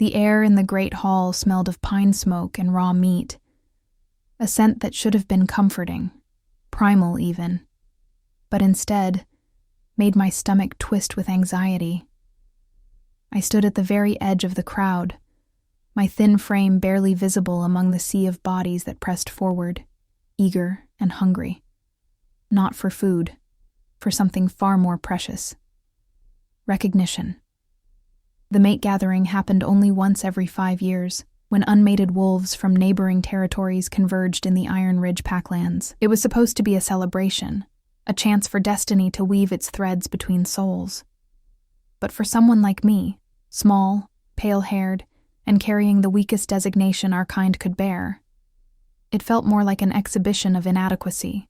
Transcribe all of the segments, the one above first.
The air in the great hall smelled of pine smoke and raw meat, a scent that should have been comforting, primal even, but instead made my stomach twist with anxiety. I stood at the very edge of the crowd, my thin frame barely visible among the sea of bodies that pressed forward, eager and hungry. Not for food, for something far more precious. Recognition. The mate gathering happened only once every 5 years, when unmated wolves from neighboring territories converged in the Iron Ridge Packlands. It was supposed to be a celebration, a chance for destiny to weave its threads between souls. But for someone like me, small, pale-haired, and carrying the weakest designation our kind could bear, it felt more like an exhibition of inadequacy.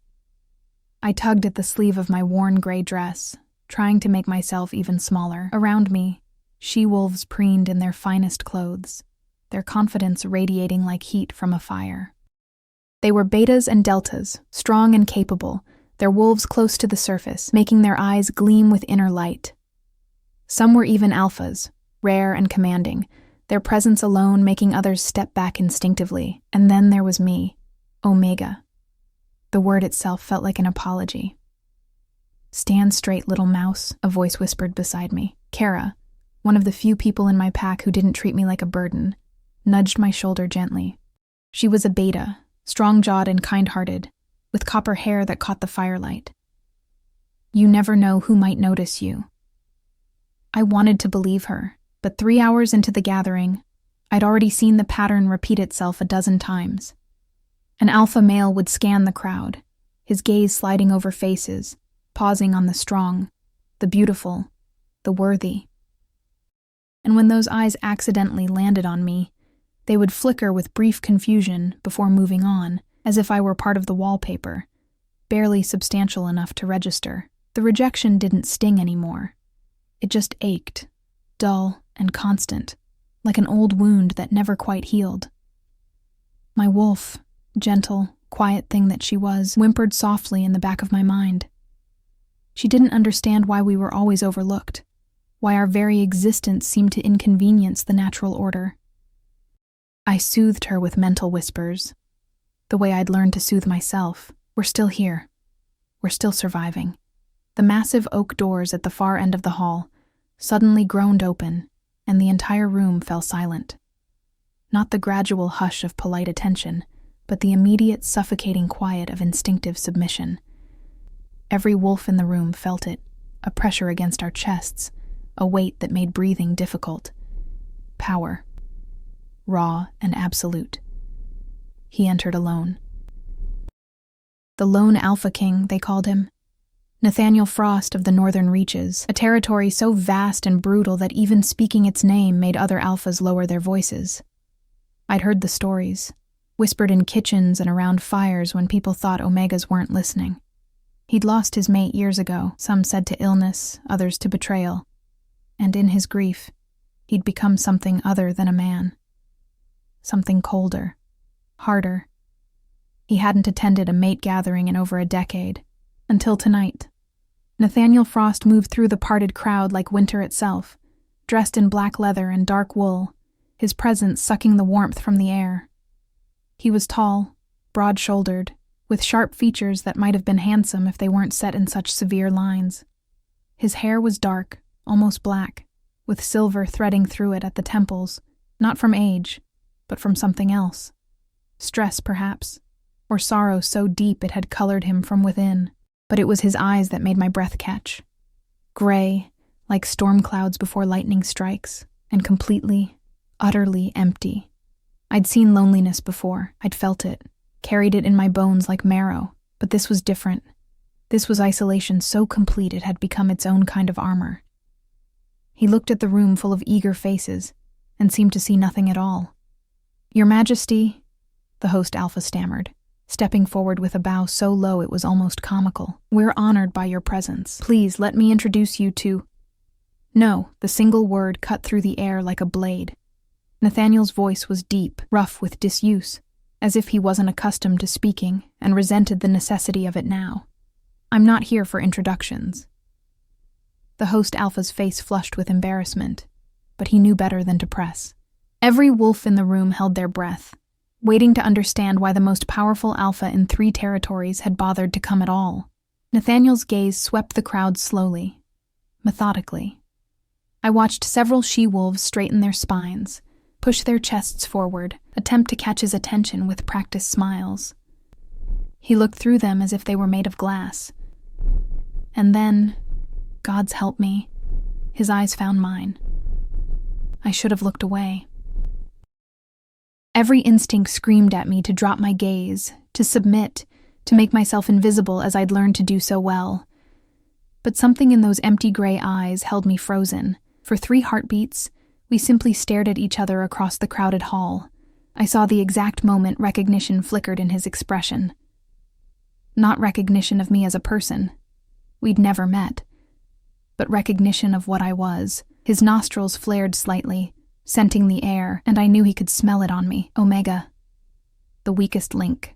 I tugged at the sleeve of my worn gray dress, trying to make myself even smaller. Around me, she-wolves preened in their finest clothes, their confidence radiating like heat from a fire. They were betas and deltas, strong and capable, their wolves close to the surface, making their eyes gleam with inner light. Some were even alphas, rare and commanding, their presence alone making others step back instinctively. And then there was me, Omega. The word itself felt like an apology. "Stand straight, little mouse," a voice whispered beside me. Kara, one of the few people in my pack who didn't treat me like a burden, nudged my shoulder gently. She was a beta, strong-jawed and kind-hearted, with copper hair that caught the firelight. You never know who might notice you. I wanted to believe her, but 3 hours into the gathering, I'd already seen the pattern repeat itself a dozen times. An alpha male would scan the crowd, his gaze sliding over faces, pausing on the strong, the beautiful, the worthy. And when those eyes accidentally landed on me, they would flicker with brief confusion before moving on, as if I were part of the wallpaper, barely substantial enough to register. The rejection didn't sting anymore. It just ached, dull and constant, like an old wound that never quite healed. My wolf, gentle, quiet thing that she was, whimpered softly in the back of my mind. She didn't understand why we were always overlooked, why our very existence seemed to inconvenience the natural order. I soothed her with mental whispers, the way I'd learned to soothe myself. We're still here. We're still surviving. The massive oak doors at the far end of the hall suddenly groaned open, and the entire room fell silent. Not the gradual hush of polite attention, but the immediate suffocating quiet of instinctive submission. Every wolf in the room felt it, a pressure against our chests, a weight that made breathing difficult. Power. Raw and absolute. He entered alone. The lone Alpha King, they called him. Nathaniel Frost of the Northern Reaches, a territory so vast and brutal that even speaking its name made other alphas lower their voices. I'd heard the stories, whispered in kitchens and around fires when people thought Omegas weren't listening. He'd lost his mate years ago, some said to illness, others to betrayal. And in his grief, he'd become something other than a man. Something colder, harder. He hadn't attended a mate gathering in over a decade, until tonight. Nathaniel Frost moved through the parted crowd like winter itself, dressed in black leather and dark wool, his presence sucking the warmth from the air. He was tall, broad-shouldered, with sharp features that might have been handsome if they weren't set in such severe lines. His hair was dark, almost black, with silver threading through it at the temples, not from age, but from something else. Stress, perhaps, or sorrow so deep it had colored him from within. But it was his eyes that made my breath catch. Gray, like storm clouds before lightning strikes, and completely, utterly empty. I'd seen loneliness before. I'd felt it, carried it in my bones like marrow, but this was different. This was isolation so complete it had become its own kind of armor. He looked at the room full of eager faces, and seemed to see nothing at all. "Your Majesty," the host Alpha stammered, stepping forward with a bow so low it was almost comical. "We're honored by your presence. Please let me introduce you to—" No, the single word cut through the air like a blade. Nathaniel's voice was deep, rough with disuse, as if he wasn't accustomed to speaking and resented the necessity of it now. "I'm not here for introductions." The host Alpha's face flushed with embarrassment, but he knew better than to press. Every wolf in the room held their breath, waiting to understand why the most powerful alpha in 3 territories had bothered to come at all. Nathaniel's gaze swept the crowd slowly, methodically. I watched several she-wolves straighten their spines, push their chests forward, attempt to catch his attention with practiced smiles. He looked through them as if they were made of glass. And then, God's help me, his eyes found mine. I should have looked away. Every instinct screamed at me to drop my gaze, to submit, to make myself invisible as I'd learned to do so well. But something in those empty gray eyes held me frozen. For 3 heartbeats, we simply stared at each other across the crowded hall. I saw the exact moment recognition flickered in his expression. Not recognition of me as a person. We'd never met. But recognition of what I was. His nostrils flared slightly, scenting the air, and I knew he could smell it on me. Omega. The weakest link.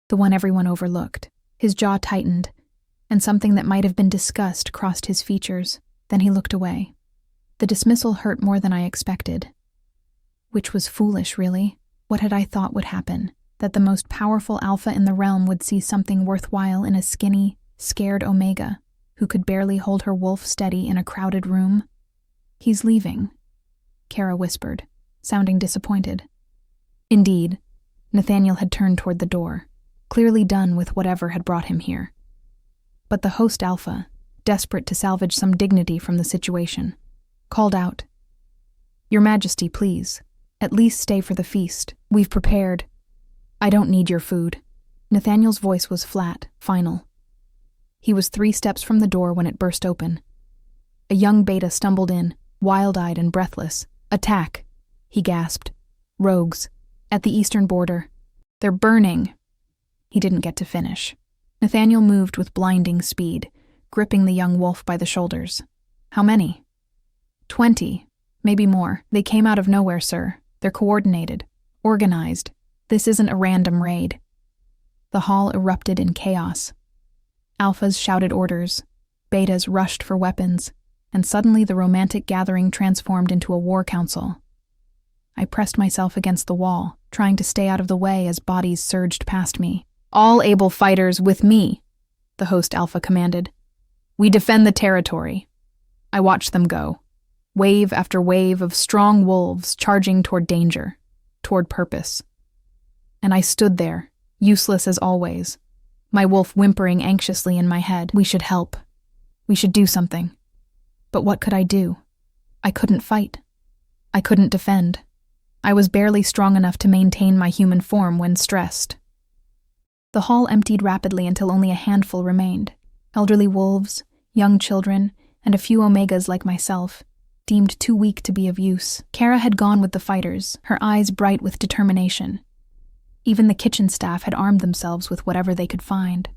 The one everyone overlooked. His jaw tightened, and something that might have been disgust crossed his features. Then he looked away. The dismissal hurt more than I expected. Which was foolish, really. What had I thought would happen? That the most powerful alpha in the realm would see something worthwhile in a skinny, scared Omega, who could barely hold her wolf steady in a crowded room? He's leaving, Kara whispered, sounding disappointed. Indeed, Nathaniel had turned toward the door, clearly done with whatever had brought him here. But the host alpha, desperate to salvage some dignity from the situation, called out, "Your Majesty, please, at least stay for the feast. We've prepared." "I don't need your food." Nathaniel's voice was flat, final. He was 3 steps from the door when it burst open. A young beta stumbled in, wild-eyed and breathless. "Attack," he gasped. "Rogues. At the eastern border. They're burning." He didn't get to finish. Nathaniel moved with blinding speed, gripping the young wolf by the shoulders. "How many?" 20, maybe more. They came out of nowhere, sir. They're coordinated, organized. This isn't a random raid." The hall erupted in chaos. Alphas shouted orders, betas rushed for weapons, and suddenly the romantic gathering transformed into a war council. I pressed myself against the wall, trying to stay out of the way as bodies surged past me. "All able fighters with me," the host alpha commanded. "We defend the territory." I watched them go. Wave after wave of strong wolves charging toward danger, toward purpose. And I stood there, useless as always, my wolf whimpering anxiously in my head. We should help. We should do something. But what could I do? I couldn't fight. I couldn't defend. I was barely strong enough to maintain my human form when stressed. The hall emptied rapidly until only a handful remained. Elderly wolves, young children, and a few omegas like myself, deemed too weak to be of use. Kara had gone with the fighters, her eyes bright with determination. Even the kitchen staff had armed themselves with whatever they could find.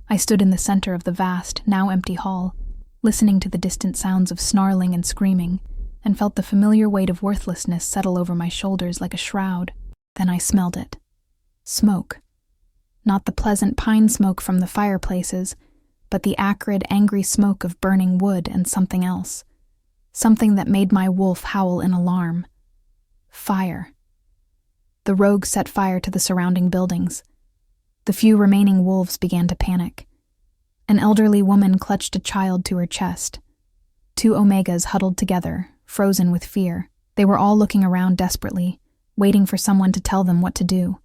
I stood in the center of the vast, now empty hall, listening to the distant sounds of snarling and screaming, and felt the familiar weight of worthlessness settle over my shoulders like a shroud. Then I smelled it. Smoke. Not the pleasant pine smoke from the fireplaces, but the acrid, angry smoke of burning wood and something else. Something that made my wolf howl in alarm. Fire. The rogues set fire to the surrounding buildings. The few remaining wolves began to panic. An elderly woman clutched a child to her chest. 2 omegas huddled together, frozen with fear. They were all looking around desperately, waiting for someone to tell them what to do.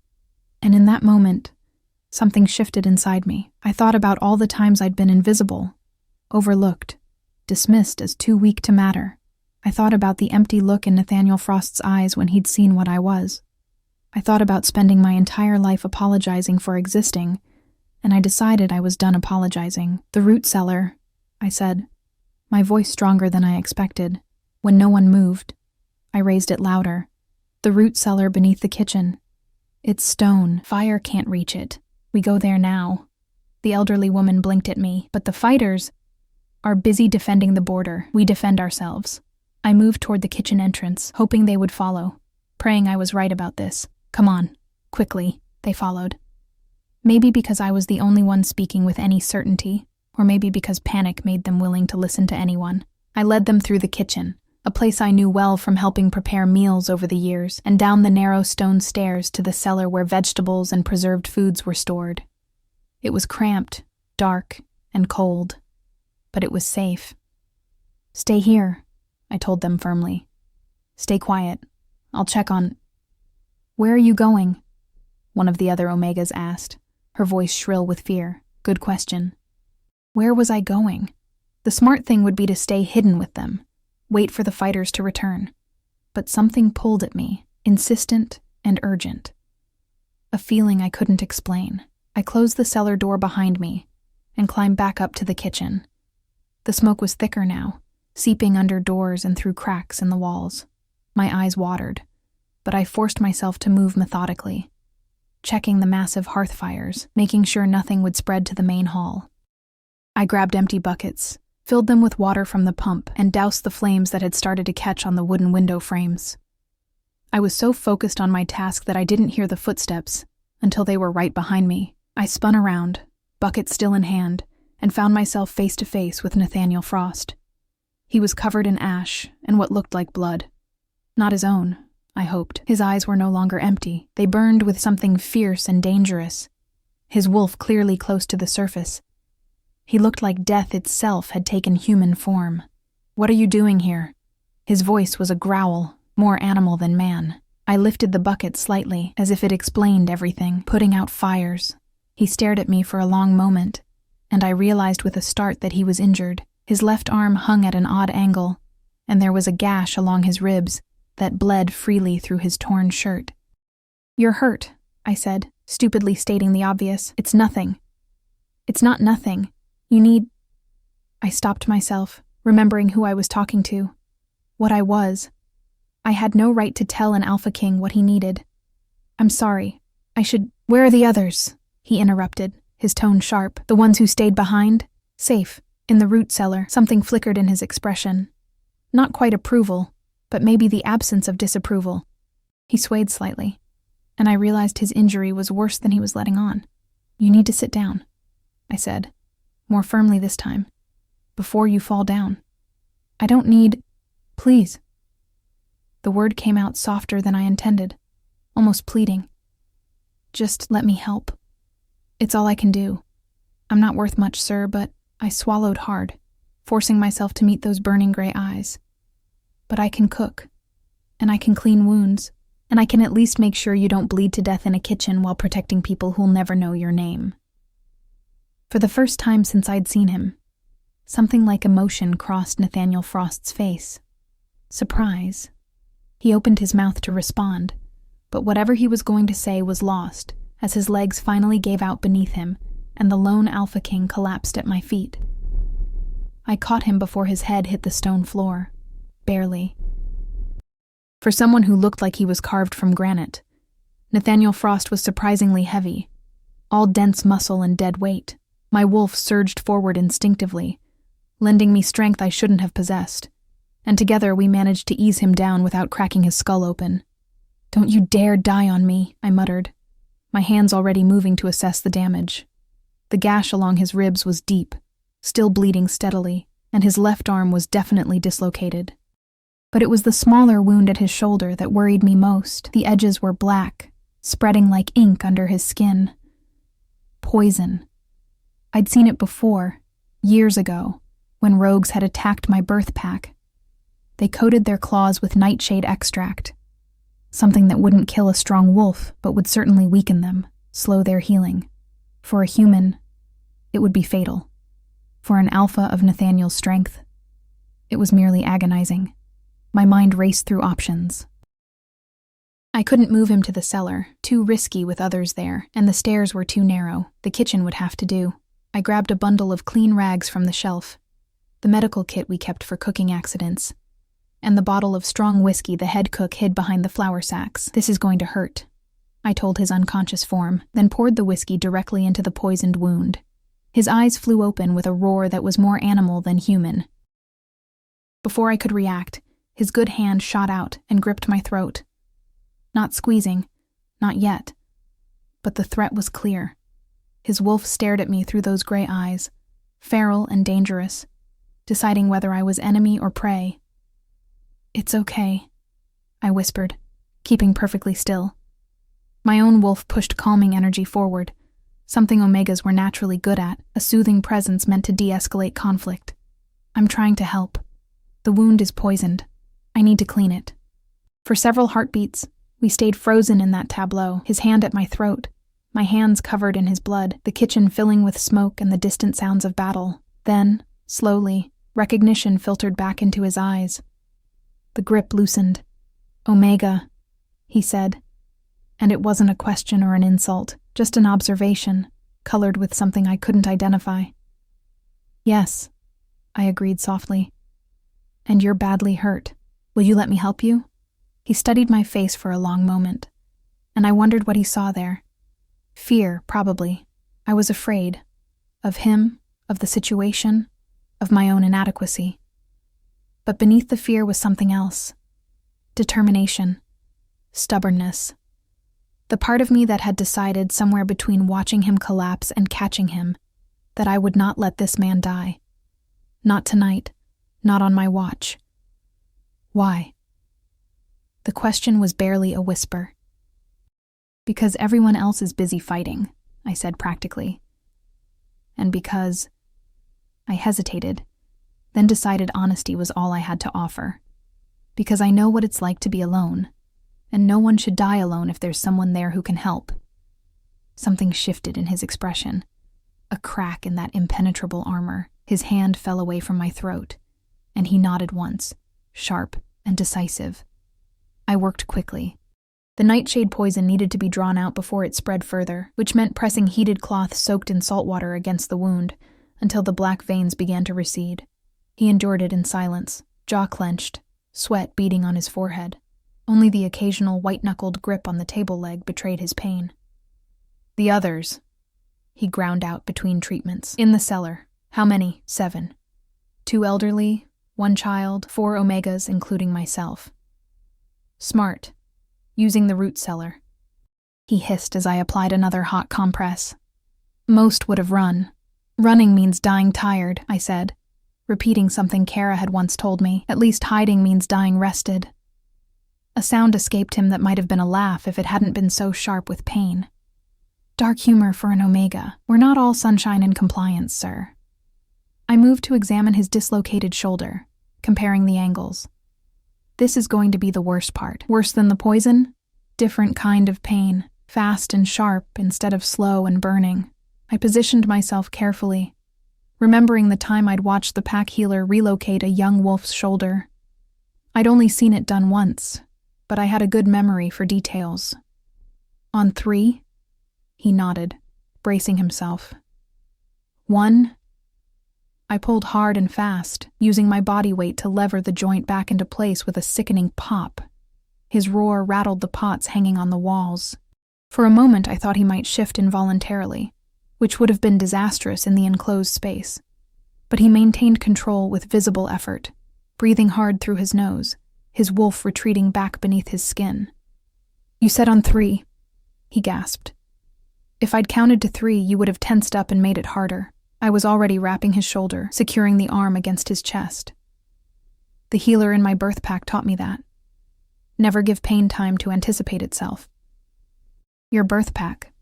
And in that moment, something shifted inside me. I thought about all the times I'd been invisible, overlooked, dismissed as too weak to matter. I thought about the empty look in Nathaniel Frost's eyes when he'd seen what I was. I thought about spending my entire life apologizing for existing, and I decided I was done apologizing. "The root cellar," I said, my voice stronger than I expected. When no one moved, I raised it louder. "The root cellar beneath the kitchen. It's stone. Fire can't reach it. We go there now." The elderly woman blinked at me. "But the fighters are busy defending the border. We defend ourselves." I moved toward the kitchen entrance, hoping they would follow, praying I was right about this. "Come on, quickly," they followed. Maybe because I was the only one speaking with any certainty, or maybe because panic made them willing to listen to anyone. I led them through the kitchen, a place I knew well from helping prepare meals over the years, and down the narrow stone stairs to the cellar where vegetables and preserved foods were stored. It was cramped, dark, and cold, but it was safe. "Stay here," I told them firmly. "Stay quiet. I'll check on—" "Where are you going?" one of the other Omegas asked, her voice shrill with fear. Good question. Where was I going? The smart thing would be to stay hidden with them, wait for the fighters to return. But something pulled at me, insistent and urgent. A feeling I couldn't explain. I closed the cellar door behind me and climbed back up to the kitchen. The smoke was thicker now, seeping under doors and through cracks in the walls. My eyes watered, but I forced myself to move methodically, checking the massive hearth fires, making sure nothing would spread to the main hall. I grabbed empty buckets, filled them with water from the pump, and doused the flames that had started to catch on the wooden window frames. I was so focused on my task that I didn't hear the footsteps until they were right behind me. I spun around, bucket still in hand, and found myself face to face with Nathaniel Frost. He was covered in ash and what looked like blood. Not his own, I hoped. His eyes were no longer empty. They burned with something fierce and dangerous. His wolf clearly close to the surface. He looked like death itself had taken human form. "What are you doing here?" His voice was a growl, more animal than man. I lifted the bucket slightly, as if it explained everything, putting out fires. He stared at me for a long moment, and I realized with a start that he was injured. His left arm hung at an odd angle, and there was a gash along his ribs that bled freely through his torn shirt. "You're hurt," I said, stupidly stating the obvious. "It's nothing." "It's not nothing. You need—" I stopped myself, remembering who I was talking to. What I was. I had no right to tell an Alpha King what he needed. "I'm sorry. I should—" "Where are the others?" he interrupted, his tone sharp. "The ones who stayed behind?" "Safe. In the root cellar." Something flickered in his expression. Not quite approval, but maybe the absence of disapproval. He swayed slightly, and I realized his injury was worse than he was letting on. "You need to sit down," I said, more firmly this time, "before you fall down. I don't need— Please." The word came out softer than I intended, almost pleading. "Just let me help. It's all I can do. I'm not worth much, sir," but I swallowed hard, forcing myself to meet those burning gray eyes. "But I can cook, and I can clean wounds, and I can at least make sure you don't bleed to death in a kitchen while protecting people who'll never know your name." For the first time since I'd seen him, something like emotion crossed Nathaniel Frost's face. Surprise. He opened his mouth to respond, but whatever he was going to say was lost as his legs finally gave out beneath him and the lone Alpha King collapsed at my feet. I caught him before his head hit the stone floor. Barely. For someone who looked like he was carved from granite, Nathaniel Frost was surprisingly heavy, all dense muscle and dead weight. My wolf surged forward instinctively, lending me strength I shouldn't have possessed, and together we managed to ease him down without cracking his skull open. "Don't you dare die on me," I muttered, my hands already moving to assess the damage. The gash along his ribs was deep, still bleeding steadily, and his left arm was definitely dislocated. But it was the smaller wound at his shoulder that worried me most. The edges were black, spreading like ink under his skin. Poison. I'd seen it before, years ago, when rogues had attacked my birth pack. They coated their claws with nightshade extract, something that wouldn't kill a strong wolf but would certainly weaken them, slow their healing. For a human, it would be fatal. For an alpha of Nathaniel's strength, it was merely agonizing. My mind raced through options. I couldn't move him to the cellar, too risky with others there, and the stairs were too narrow. The kitchen would have to do. I grabbed a bundle of clean rags from the shelf, the medical kit we kept for cooking accidents, and the bottle of strong whiskey the head cook hid behind the flour sacks. "This is going to hurt," I told his unconscious form, then poured the whiskey directly into the poisoned wound. His eyes flew open with a roar that was more animal than human. Before I could react, his good hand shot out and gripped my throat. Not squeezing, not yet, but the threat was clear. His wolf stared at me through those gray eyes, feral and dangerous, deciding whether I was enemy or prey. "It's okay," I whispered, keeping perfectly still. My own wolf pushed calming energy forward, something Omegas were naturally good at, a soothing presence meant to de-escalate conflict. "I'm trying to help. The wound is poisoned. I need to clean it." For several heartbeats, we stayed frozen in that tableau, his hand at my throat, my hands covered in his blood, the kitchen filling with smoke and the distant sounds of battle. Then, slowly, recognition filtered back into his eyes. The grip loosened. "Omega," he said. And it wasn't a question or an insult, just an observation, colored with something I couldn't identify. "Yes," I agreed softly. "And you're badly hurt. Will you let me help you?" He studied my face for a long moment, and I wondered what he saw there. Fear, probably. I was afraid. Of him, of the situation, of my own inadequacy. But beneath the fear was something else. Determination. Stubbornness. The part of me that had decided somewhere between watching him collapse and catching him that I would not let this man die. Not tonight. Not on my watch. Why? The question was barely a whisper. "Because everyone else is busy fighting," I said practically. And because... I hesitated, then decided honesty was all I had to offer. Because I know what it's like to be alone, and no one should die alone if there's someone there who can help. Something shifted in his expression. A crack in that impenetrable armor. His hand fell away from my throat, and he nodded once, sharp and decisive. I worked quickly. The nightshade poison needed to be drawn out before it spread further, which meant pressing heated cloth soaked in salt water against the wound until the black veins began to recede. He endured it in silence, jaw clenched, sweat beading on his forehead. Only the occasional white-knuckled grip on the table leg betrayed his pain. "The others," he ground out between treatments. "In the cellar. How many?" 7. 2 elderly, 1 child, 4 Omegas, including myself. "Smart. Using the root cellar," he hissed as I applied another hot compress. "Most would have run. Running means dying tired," I said, repeating something Kara had once told me. At least hiding means dying rested. A sound escaped him that might have been a laugh if it hadn't been so sharp with pain. "Dark humor for an Omega. We're not all sunshine and compliance, sir." I moved to examine his dislocated shoulder, comparing the angles. This is going to be the worst part. Worse than the poison? Different kind of pain, fast and sharp instead of slow and burning. I positioned myself carefully, remembering the time I'd watched the pack healer relocate a young wolf's shoulder. I'd only seen it done once, but I had a good memory for details. "On 3? He nodded, bracing himself. 1. I pulled hard and fast, using my body weight to lever the joint back into place with a sickening pop. His roar rattled the pots hanging on the walls. For a moment I thought he might shift involuntarily, which would have been disastrous in the enclosed space. But he maintained control with visible effort, breathing hard through his nose, his wolf retreating back beneath his skin. "You said on 3, he gasped. If I'd counted to 3, you would have tensed up and made it harder. I was already wrapping his shoulder, securing the arm against his chest. The healer in my birth pack taught me that. Never give pain time to anticipate itself. Your birth pack.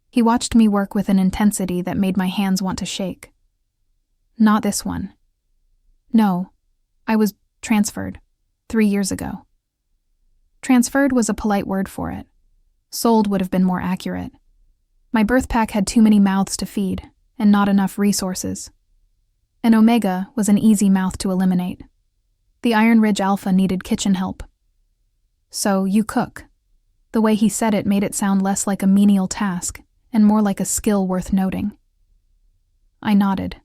He watched me work with an intensity that made my hands want to shake. Not this one. No, I was transferred 3 years ago. Transferred was a polite word for it. Sold would have been more accurate. My birth pack had too many mouths to feed, and not enough resources. An Omega was an easy mouth to eliminate. The Iron Ridge Alpha needed kitchen help. "So, you cook." The way he said it made it sound less like a menial task, and more like a skill worth noting. I nodded.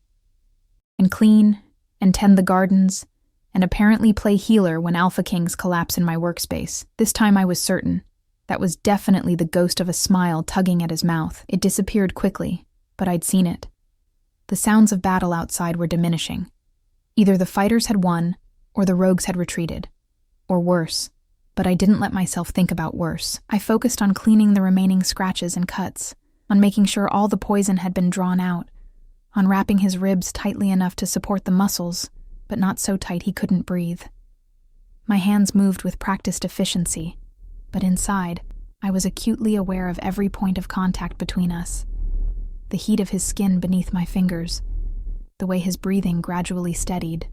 "And clean, and tend the gardens, and apparently play healer when Alpha Kings collapse in my workspace." This time I was certain. That was definitely the ghost of a smile tugging at his mouth. It disappeared quickly, but I'd seen it. The sounds of battle outside were diminishing. Either the fighters had won, or the rogues had retreated. Or worse. But I didn't let myself think about worse. I focused on cleaning the remaining scratches and cuts, on making sure all the poison had been drawn out, on wrapping his ribs tightly enough to support the muscles, but not so tight he couldn't breathe. My hands moved with practiced efficiency, but inside, I was acutely aware of every point of contact between us. The heat of his skin beneath my fingers, the way his breathing gradually steadied,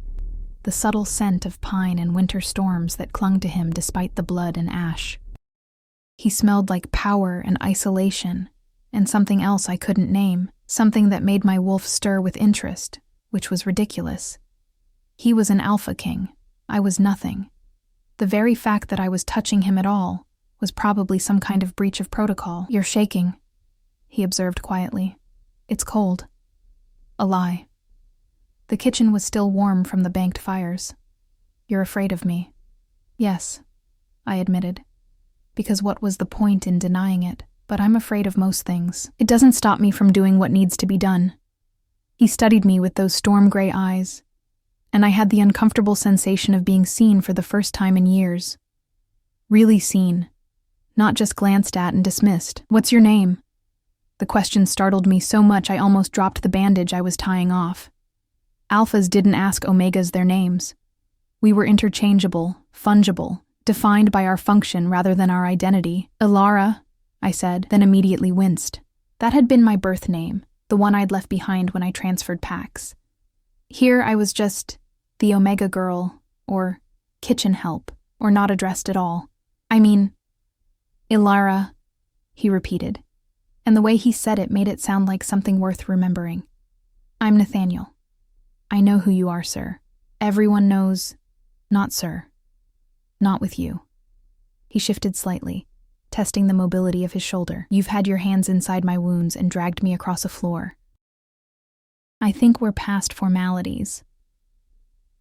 the subtle scent of pine and winter storms that clung to him despite the blood and ash. He smelled like power and isolation, and something else I couldn't name, something that made my wolf stir with interest, which was ridiculous. He was an alpha king. I was nothing. The very fact that I was touching him at all was probably some kind of breach of protocol. "You're shaking," he observed quietly. "It's cold." A lie. The kitchen was still warm from the banked fires. "You're afraid of me." "Yes," I admitted, because what was the point in denying it? But I'm afraid of most things. It doesn't stop me from doing what needs to be done. He studied me with those storm-gray eyes, and I had the uncomfortable sensation of being seen for the first time in years. Really seen, not just glanced at and dismissed. "What's your name?" The question startled me so much I almost dropped the bandage I was tying off. Alphas didn't ask Omegas their names. We were interchangeable, fungible, defined by our function rather than our identity. "Ilara," I said, then immediately winced. That had been my birth name, the one I'd left behind when I transferred packs. Here I was just the Omega girl, or kitchen help, or not addressed at all. "I mean, Ilara," he repeated, and the way he said it made it sound like something worth remembering. "I'm Nathaniel. I know who you are, sir. Everyone knows, not sir. Not with you." He shifted slightly, testing the mobility of his shoulder. "You've had your hands inside my wounds and dragged me across a floor. I think we're past formalities."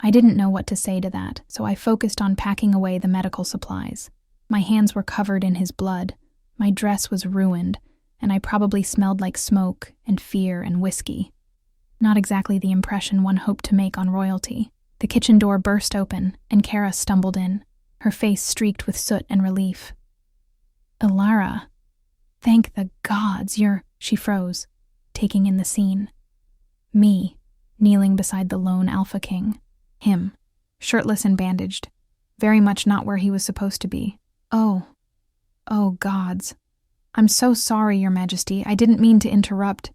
I didn't know what to say to that, so I focused on packing away the medical supplies. My hands were covered in his blood, my dress was ruined, and I probably smelled like smoke and fear and whiskey. Not exactly the impression one hoped to make on royalty. The kitchen door burst open, and Kara stumbled in, her face streaked with soot and relief. "Ilara, thank the gods you're—" She froze, taking in the scene. Me, kneeling beside the lone Alpha King. Him, shirtless and bandaged, very much not where he was supposed to be. Oh gods. "I'm so sorry, Your Majesty. I didn't mean to interrupt."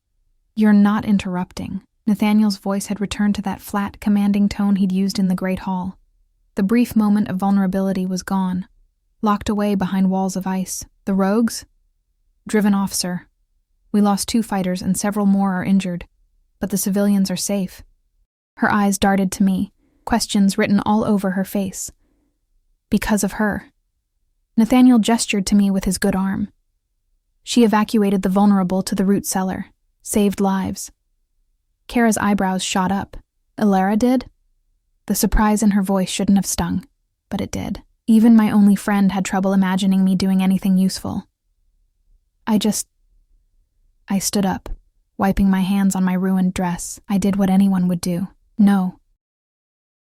"You're not interrupting." Nathaniel's voice had returned to that flat, commanding tone he'd used in the Great Hall. The brief moment of vulnerability was gone, locked away behind walls of ice. "The rogues?" "Driven off, sir. We lost 2 fighters and several more are injured, but the civilians are safe." Her eyes darted to me, questions written all over her face. "Because of her." Nathaniel gestured to me with his good arm. "She evacuated the vulnerable to the root cellar, saved lives." Kara's eyebrows shot up. "Ilara did?" The surprise in her voice shouldn't have stung, but it did. Even my only friend had trouble imagining me doing anything useful. I stood up, wiping my hands on my ruined dress. I did what anyone would do. "No."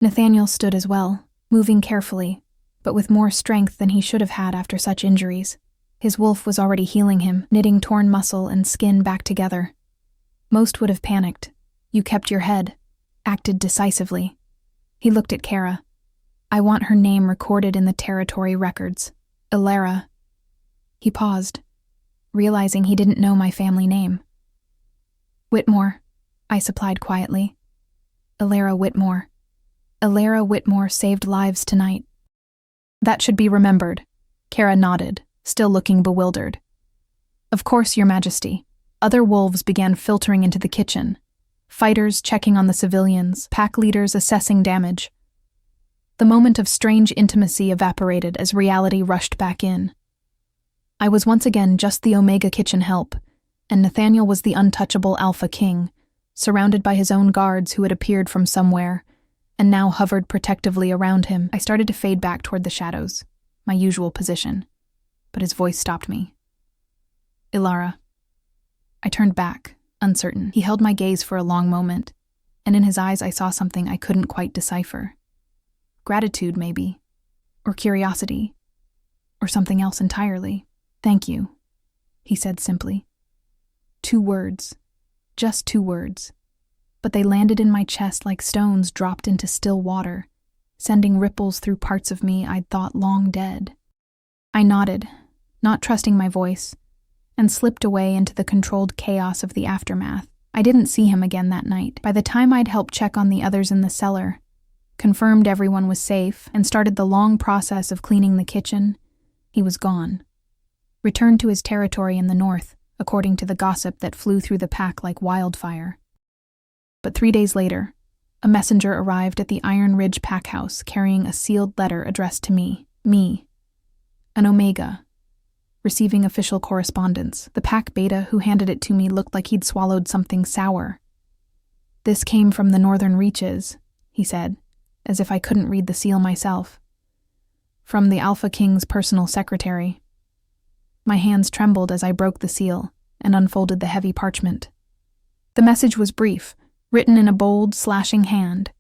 Nathaniel stood as well, moving carefully, but with more strength than he should have had after such injuries. His wolf was already healing him, knitting torn muscle and skin back together. Most would have panicked. You kept your head, acted decisively. He looked at Kara. "I want her name recorded in the territory records. Ilara." He paused, realizing he didn't know my family name. "Whitmore," I supplied quietly. "Ilara Whitmore. Ilara Whitmore saved lives tonight." "That should be remembered." Kara nodded, still looking bewildered. "Of course, Your Majesty." Other wolves began filtering into the kitchen. Fighters checking on the civilians, pack leaders assessing damage. The moment of strange intimacy evaporated as reality rushed back in. I was once again just the Omega kitchen help, and Nathaniel was the untouchable Alpha King, surrounded by his own guards who had appeared from somewhere, and now hovered protectively around him. I started to fade back toward the shadows, my usual position, but his voice stopped me. "Ilara." I turned back, uncertain. He held my gaze for a long moment, and in his eyes I saw something I couldn't quite decipher. Gratitude, maybe, or curiosity, or something else entirely. "Thank you," he said simply. 2 words, just 2 words, but they landed in my chest like stones dropped into still water, sending ripples through parts of me I'd thought long dead. I nodded, not trusting my voice, and slipped away into the controlled chaos of the aftermath. I didn't see him again that night. By the time I'd helped check on the others in the cellar, confirmed everyone was safe, and started the long process of cleaning the kitchen, he was gone. Returned to his territory in the north, according to the gossip that flew through the pack like wildfire. But 3 days later, a messenger arrived at the Iron Ridge pack house carrying a sealed letter addressed to me, an Omega, receiving official correspondence. The pack beta who handed it to me looked like he'd swallowed something sour. "This came from the northern reaches," he said, as if I couldn't read the seal myself. "From the Alpha King's personal secretary." My hands trembled as I broke the seal and unfolded the heavy parchment. The message was brief, written in a bold, slashing hand.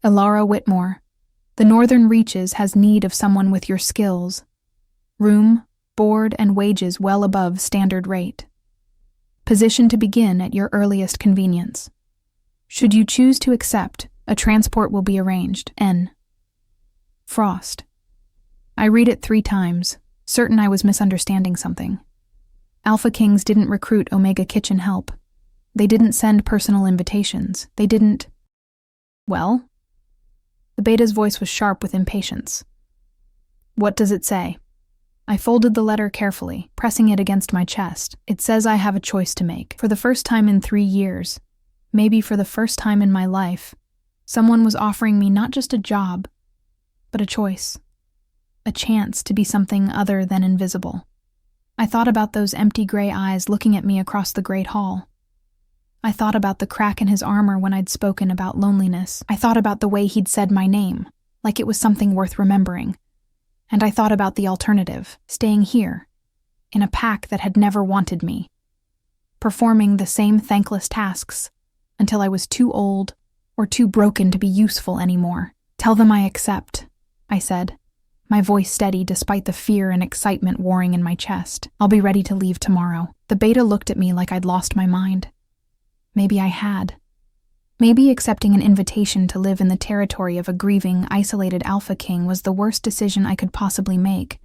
"Elara Whitmore, the northern reaches has need of someone with your skills. Room, board, and wages well above standard rate. Position to begin at your earliest convenience. Should you choose to accept, a transport will be arranged. N. Frost." I read it 3 times, certain I was misunderstanding something. Alpha Kings didn't recruit Omega Kitchen help. They didn't send personal invitations. They didn't... Well? The beta's voice was sharp with impatience. "What does it say?" I folded the letter carefully, pressing it against my chest. "It says I have a choice to make. For the first time in 3 years, maybe for the first time in my life, someone was offering me not just a job, but a choice. A chance to be something other than invisible." I thought about those empty gray eyes looking at me across the great hall. I thought about the crack in his armor when I'd spoken about loneliness. I thought about the way he'd said my name, like it was something worth remembering. And I thought about the alternative, staying here, in a pack that had never wanted me, performing the same thankless tasks until I was too old or too broken to be useful anymore. "Tell them I accept," I said, my voice steady despite the fear and excitement warring in my chest. "I'll be ready to leave tomorrow." The beta looked at me like I'd lost my mind. Maybe I had. Maybe accepting an invitation to live in the territory of a grieving, isolated Alpha King was the worst decision I could possibly make.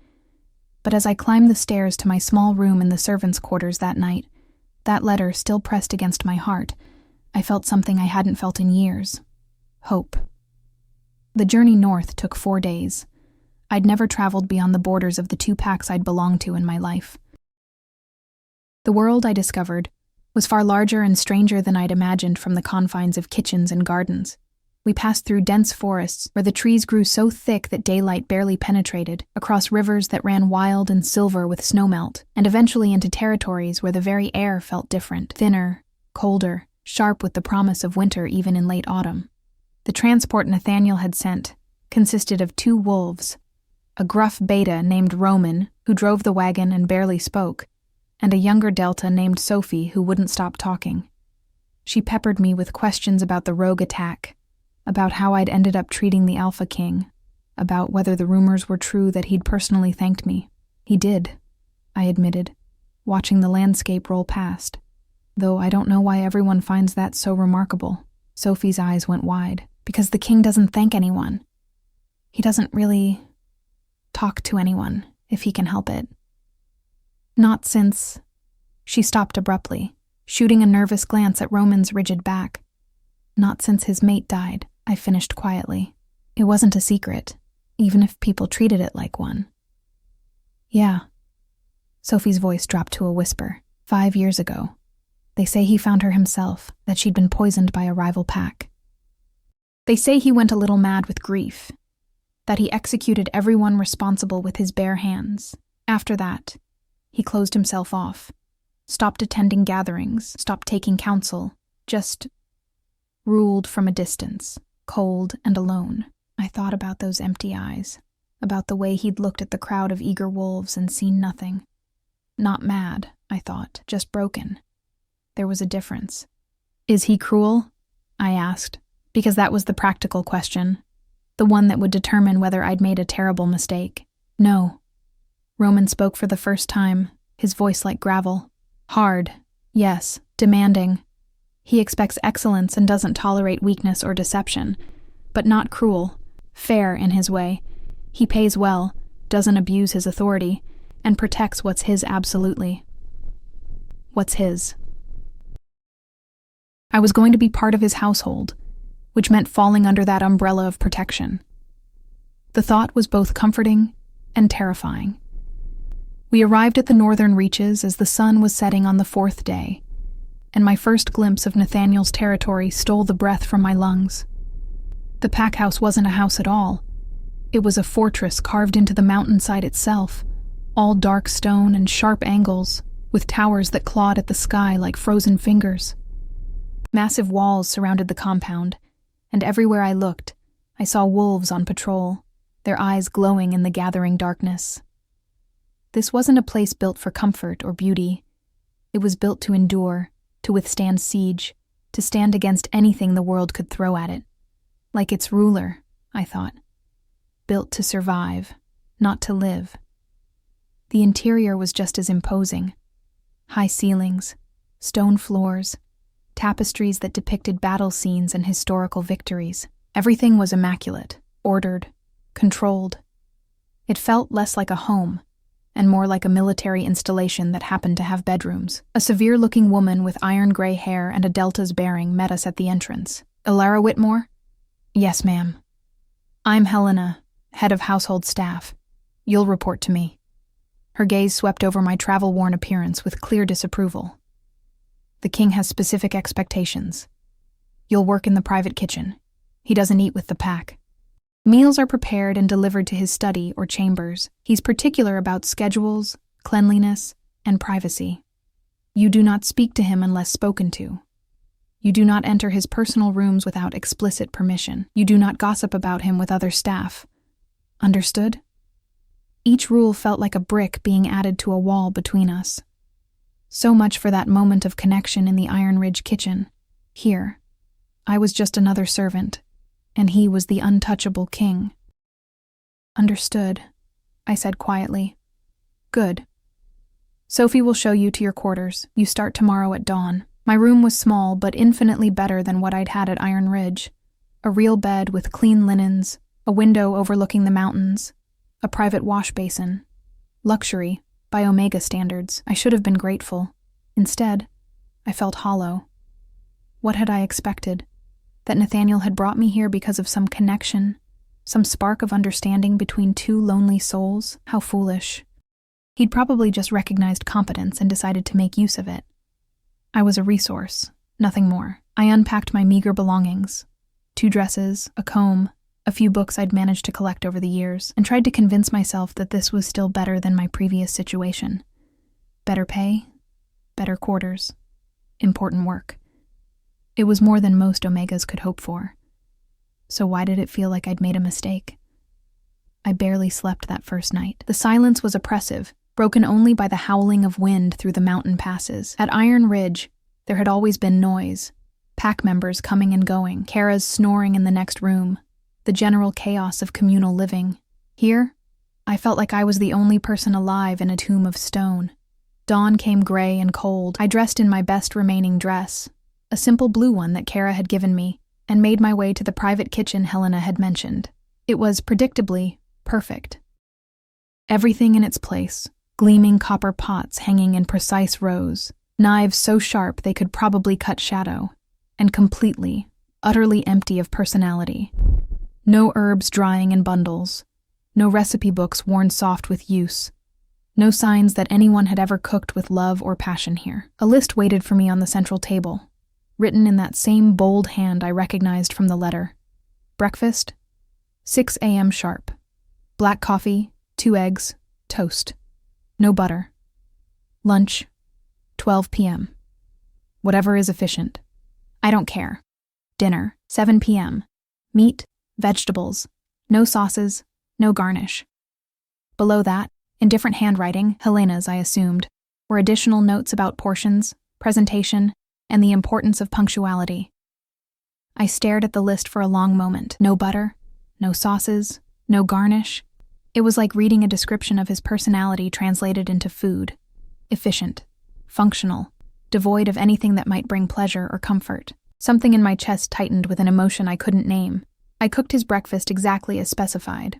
But as I climbed the stairs to my small room in the servants' quarters that night, that letter still pressed against my heart, I felt something I hadn't felt in years. Hope. The journey north took 4 days. I'd never traveled beyond the borders of the 2 packs I'd belonged to in my life. The world I discovered was far larger and stranger than I'd imagined from the confines of kitchens and gardens. We passed through dense forests where the trees grew so thick that daylight barely penetrated, across rivers that ran wild and silver with snowmelt, and eventually into territories where the very air felt different, thinner, colder, sharp with the promise of winter even in late autumn. The transport Nathaniel had sent consisted of 2 wolves, a gruff beta named Roman, who drove the wagon and barely spoke, and a younger Delta named Sophie who wouldn't stop talking. She peppered me with questions about the rogue attack, about how I'd ended up treating the Alpha King, about whether the rumors were true that he'd personally thanked me. "He did," I admitted, watching the landscape roll past, though I don't know why everyone finds that so remarkable. Sophie's eyes went wide. "Because the king doesn't thank anyone. He doesn't really talk to anyone, if he can help it. Not since..." She stopped abruptly, shooting a nervous glance at Roman's rigid back. "Not since his mate died," I finished quietly. It wasn't a secret, even if people treated it like one. "Yeah." Sophie's voice dropped to a whisper. 5 years ago. They say he found her himself, that she'd been poisoned by a rival pack. They say he went a little mad with grief, that he executed everyone responsible with his bare hands. After that, he closed himself off, stopped attending gatherings, stopped taking counsel, just ruled from a distance, cold and alone. I thought about those empty eyes, about the way he'd looked at the crowd of eager wolves and seen nothing. Not mad, I thought, just broken. There was a difference. "Is he cruel?" I asked, because that was the practical question, the one that would determine whether I'd made a terrible mistake. "No." Roman spoke for the first time, his voice like gravel. "Hard, yes, demanding. He expects excellence and doesn't tolerate weakness or deception, but not cruel. Fair in his way. He pays well, doesn't abuse his authority, and protects what's his absolutely. What's his? I was going to be part of his household, which meant falling under that umbrella of protection. The thought was both comforting and terrifying. We arrived at the northern reaches as the sun was setting on the 4th day, and my first glimpse of Nathaniel's territory stole the breath from my lungs. The pack house wasn't a house at all. It was a fortress carved into the mountainside itself, all dark stone and sharp angles, with towers that clawed at the sky like frozen fingers. Massive walls surrounded the compound, and everywhere I looked, I saw wolves on patrol, their eyes glowing in the gathering darkness. This wasn't a place built for comfort or beauty. It was built to endure, to withstand siege, to stand against anything the world could throw at it. Like its ruler, I thought. Built to survive, not to live. The interior was just as imposing. High ceilings, stone floors, tapestries that depicted battle scenes and historical victories. Everything was immaculate, ordered, controlled. It felt less like a home, and more like a military installation that happened to have bedrooms. A severe-looking woman with iron-gray hair and a Delta's bearing met us at the entrance. "Elara Whitmore?" "Yes, ma'am." "I'm Helena, head of household staff. You'll report to me." Her gaze swept over my travel-worn appearance with clear disapproval. "The king has specific expectations. You'll work in the private kitchen. He doesn't eat with the pack. Meals are prepared and delivered to his study or chambers. He's particular about schedules, cleanliness, and privacy. You do not speak to him unless spoken to. You do not enter his personal rooms without explicit permission. You do not gossip about him with other staff. Understood?" Each rule felt like a brick being added to a wall between us. So much for that moment of connection in the Iron Ridge kitchen. Here, I was just another servant, and he was the untouchable king. "Understood," I said quietly. "Good. Sophie will show you to your quarters. You start tomorrow at dawn." My room was small, but infinitely better than what I'd had at Iron Ridge. A real bed with clean linens, a window overlooking the mountains, a private wash basin. Luxury, by Omega standards. I should have been grateful. Instead, I felt hollow. What had I expected? That Nathaniel had brought me here because of some connection, some spark of understanding between two lonely souls? How foolish. He'd probably just recognized competence and decided to make use of it. I was a resource, nothing more. I unpacked my meager belongings, 2 dresses, a comb, a few books I'd managed to collect over the years, and tried to convince myself that this was still better than my previous situation. Better pay, better quarters, important work. It was more than most Omegas could hope for. So why did it feel like I'd made a mistake? I barely slept that first night. The silence was oppressive, broken only by the howling of wind through the mountain passes. At Iron Ridge, there had always been noise. Pack members coming and going, Kara's snoring in the next room, the general chaos of communal living. Here, I felt like I was the only person alive in a tomb of stone. Dawn came gray and cold. I dressed in my best remaining dress, a simple blue one that Kara had given me, and made my way to the private kitchen Helena had mentioned. It was, predictably, perfect. Everything in its place, gleaming copper pots hanging in precise rows, knives so sharp they could probably cut shadow, and completely, utterly empty of personality. No herbs drying in bundles, no recipe books worn soft with use, no signs that anyone had ever cooked with love or passion here. A list waited for me on the central table, written in that same bold hand I recognized from the letter. Breakfast, 6 a.m. sharp. Black coffee, 2 eggs, toast. No butter. Lunch, 12 p.m. Whatever is efficient. I don't care. Dinner, 7 p.m. Meat, vegetables, no sauces, no garnish. Below that, in different handwriting, Helena's I assumed, were additional notes about portions, presentation, and the importance of punctuality. I stared at the list for a long moment. No butter, no sauces, no garnish. It was like reading a description of his personality translated into food. Efficient, functional, devoid of anything that might bring pleasure or comfort. Something in my chest tightened with an emotion I couldn't name. I cooked his breakfast exactly as specified.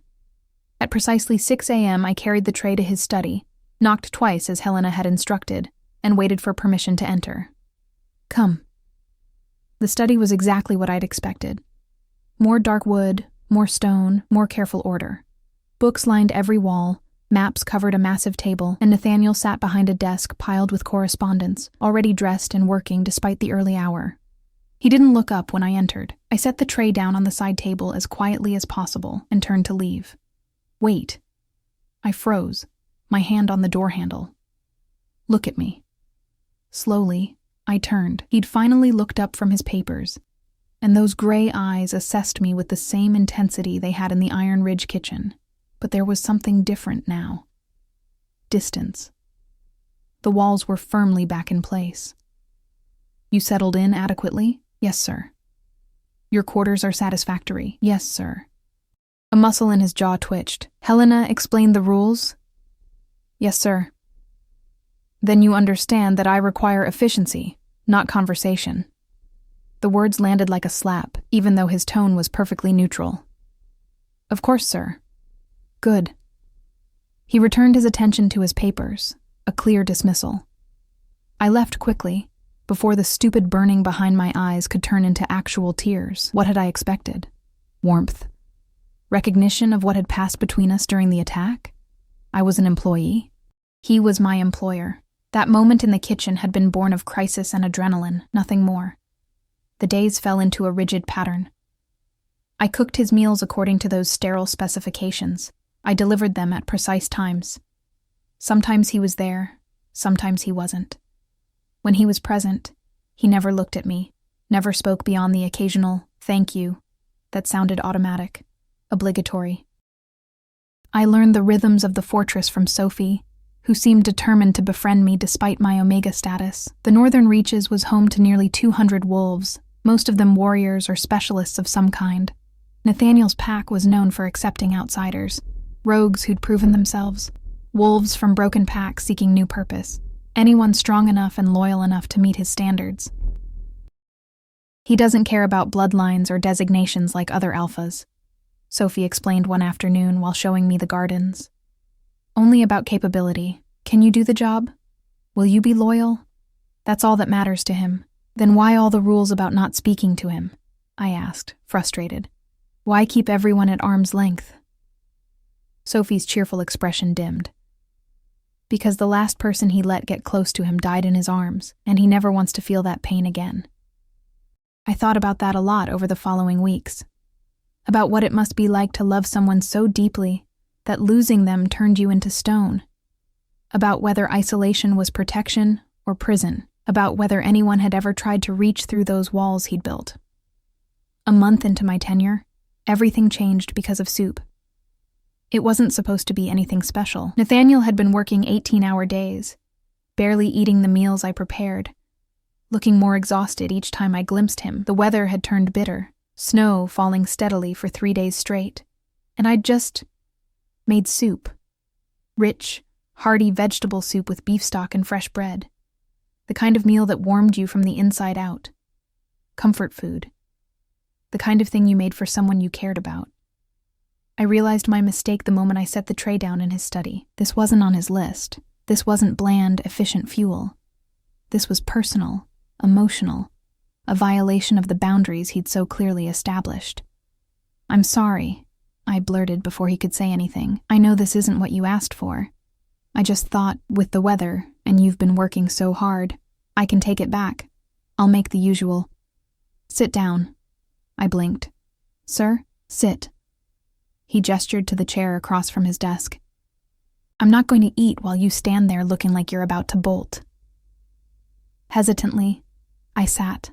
At precisely 6 a.m., I carried the tray to his study, knocked twice as Helena had instructed, and waited for permission to enter. "Come." The study was exactly what I'd expected. More dark wood, more stone, more careful order. Books lined every wall, maps covered a massive table, and Nathaniel sat behind a desk piled with correspondence, already dressed and working despite the early hour. He didn't look up when I entered. I set the tray down on the side table as quietly as possible and turned to leave. "Wait." I froze, my hand on the door handle. "Look at me." Slowly, I turned. He'd finally looked up from his papers, and those gray eyes assessed me with the same intensity they had in the Iron Ridge kitchen. But there was something different now. Distance. The walls were firmly back in place. "You settled in adequately?" "Yes, sir." "Your quarters are satisfactory?" "Yes, sir." A muscle in his jaw twitched. "Helena explained the rules?" "Yes, sir." "Then you understand that I require efficiency, not conversation." The words landed like a slap, even though his tone was perfectly neutral. "Of course, sir." "Good." He returned his attention to his papers, a clear dismissal. I left quickly, before the stupid burning behind my eyes could turn into actual tears. What had I expected? Warmth? Recognition of what had passed between us during the attack? I was an employee. He was my employer. That moment in the kitchen had been born of crisis and adrenaline, nothing more. The days fell into a rigid pattern. I cooked his meals according to those sterile specifications. I delivered them at precise times. Sometimes he was there, sometimes he wasn't. When he was present, he never looked at me, never spoke beyond the occasional "thank you" that sounded automatic, obligatory. I learned the rhythms of the fortress from Sophie, who seemed determined to befriend me despite my Omega status. The northern reaches was home to nearly 200 wolves, most of them warriors or specialists of some kind. Nathaniel's pack was known for accepting outsiders, rogues who'd proven themselves, wolves from broken packs seeking new purpose, anyone strong enough and loyal enough to meet his standards. "He doesn't care about bloodlines or designations like other alphas," Sophie explained one afternoon while showing me the gardens. "Only about capability. Can you do the job? Will you be loyal? That's all that matters to him." "Then why all the rules about not speaking to him?" I asked, frustrated. "Why keep everyone at arm's length?" Sophie's cheerful expression dimmed. "Because the last person he let get close to him died in his arms, and he never wants to feel that pain again." I thought about that a lot over the following weeks. About what it must be like to love someone so deeply that losing them turned you into stone. About whether isolation was protection or prison. About whether anyone had ever tried to reach through those walls he'd built. A month into my tenure, everything changed because of soup. It wasn't supposed to be anything special. Nathaniel had been working 18-hour days, barely eating the meals I prepared, looking more exhausted each time I glimpsed him. The weather had turned bitter, snow falling steadily for 3 days straight, and I'd just made soup. Rich, hearty vegetable soup with beef stock and fresh bread. The kind of meal that warmed you from the inside out. Comfort food. The kind of thing you made for someone you cared about. I realized my mistake the moment I set the tray down in his study. This wasn't on his list. This wasn't bland, efficient fuel. This was personal, emotional, a violation of the boundaries he'd so clearly established. "I'm sorry," I blurted before he could say anything. "I know this isn't what you asked for. I just thought, with the weather, and you've been working so hard, I can take it back. I'll make the usual." "Sit down." I blinked. "Sir, sit." He gestured to the chair across from his desk. "I'm not going to eat while you stand there looking like you're about to bolt." Hesitantly, I sat.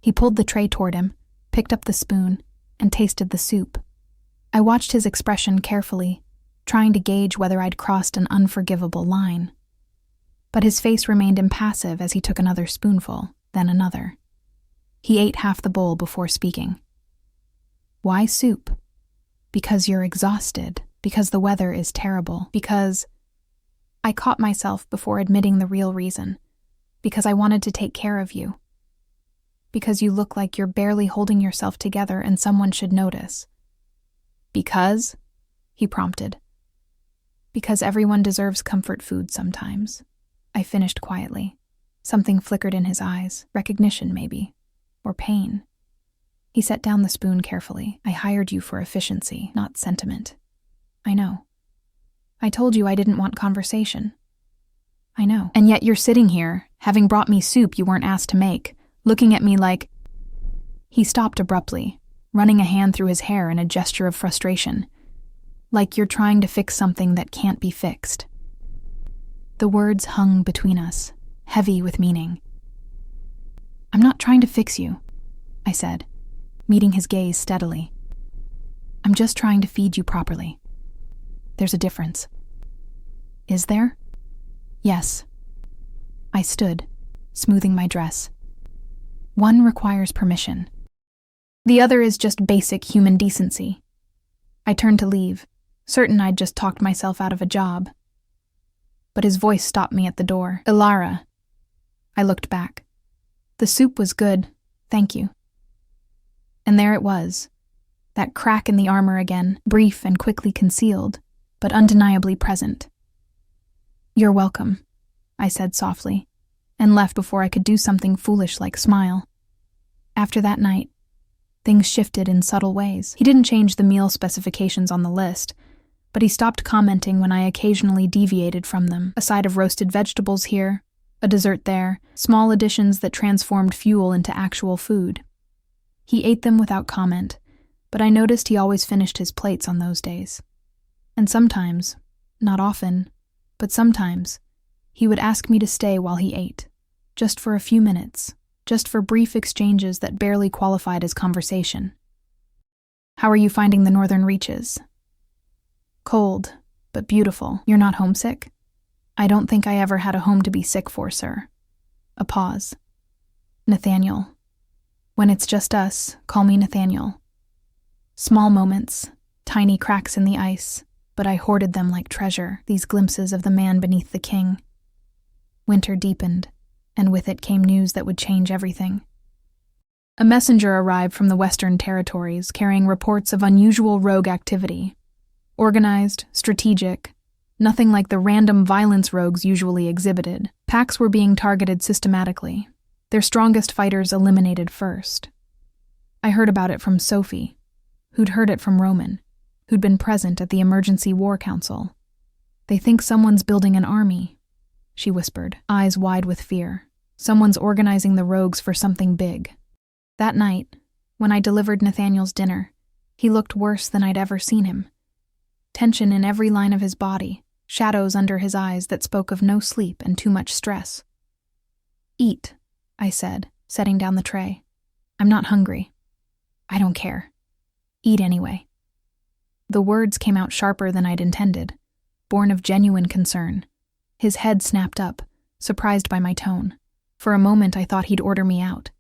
He pulled the tray toward him, picked up the spoon, and tasted the soup. I watched his expression carefully, trying to gauge whether I'd crossed an unforgivable line. But his face remained impassive as he took another spoonful, then another. He ate half the bowl before speaking. "Why soup?" "Because you're exhausted, because the weather is terrible, because—" I caught myself before admitting the real reason. "Because I wanted to take care of you." because you look like you're barely holding yourself together and someone should notice. Because? He prompted. Because everyone deserves comfort food sometimes. I finished quietly. Something flickered in his eyes, recognition maybe, or pain. He set down the spoon carefully. I hired you for efficiency, not sentiment. I know. I told you I didn't want conversation. I know. And yet you're sitting here, having brought me soup you weren't asked to make, looking at me like... He stopped abruptly, running a hand through his hair in a gesture of frustration. Like you're trying to fix something that can't be fixed. The words hung between us, heavy with meaning. I'm not trying to fix you, I said, meeting his gaze steadily. I'm just trying to feed you properly. There's a difference. Is there? Yes. I stood, smoothing my dress. One requires permission. The other is just basic human decency. I turned to leave, certain I'd just talked myself out of a job. But his voice stopped me at the door. Ilara. I looked back. The soup was good, thank you. And there it was, that crack in the armor again, brief and quickly concealed, but undeniably present. You're welcome, I said softly, and left before I could do something foolish like smile. After that night, things shifted in subtle ways. He didn't change the meal specifications on the list, but he stopped commenting when I occasionally deviated from them. A side of roasted vegetables here, a dessert there, small additions that transformed fuel into actual food. He ate them without comment, but I noticed he always finished his plates on those days. And sometimes, not often, but sometimes, he would ask me to stay while he ate, just for a few minutes, just for brief exchanges that barely qualified as conversation. How are you finding the northern reaches? Cold, but beautiful. You're not homesick? I don't think I ever had a home to be sick for, sir. A pause. Nathaniel. When it's just us, call me Nathaniel. Small moments, tiny cracks in the ice, but I hoarded them like treasure, these glimpses of the man beneath the king. Winter deepened, and with it came news that would change everything. A messenger arrived from the Western Territories carrying reports of unusual rogue activity. Organized, strategic, nothing like the random violence rogues usually exhibited. Packs were being targeted systematically, their strongest fighters eliminated first. I heard about it from Sophie, who'd heard it from Roman, who'd been present at the Emergency War Council. They think someone's building an army, she whispered, eyes wide with fear. Someone's organizing the rogues for something big. That night, when I delivered Nathaniel's dinner, he looked worse than I'd ever seen him. Tension in every line of his body, shadows under his eyes that spoke of no sleep and too much stress. Eat, I said, setting down the tray. I'm not hungry. I don't care. Eat anyway. The words came out sharper than I'd intended, born of genuine concern. His head snapped up, surprised by my tone. For a moment I thought he'd order me out.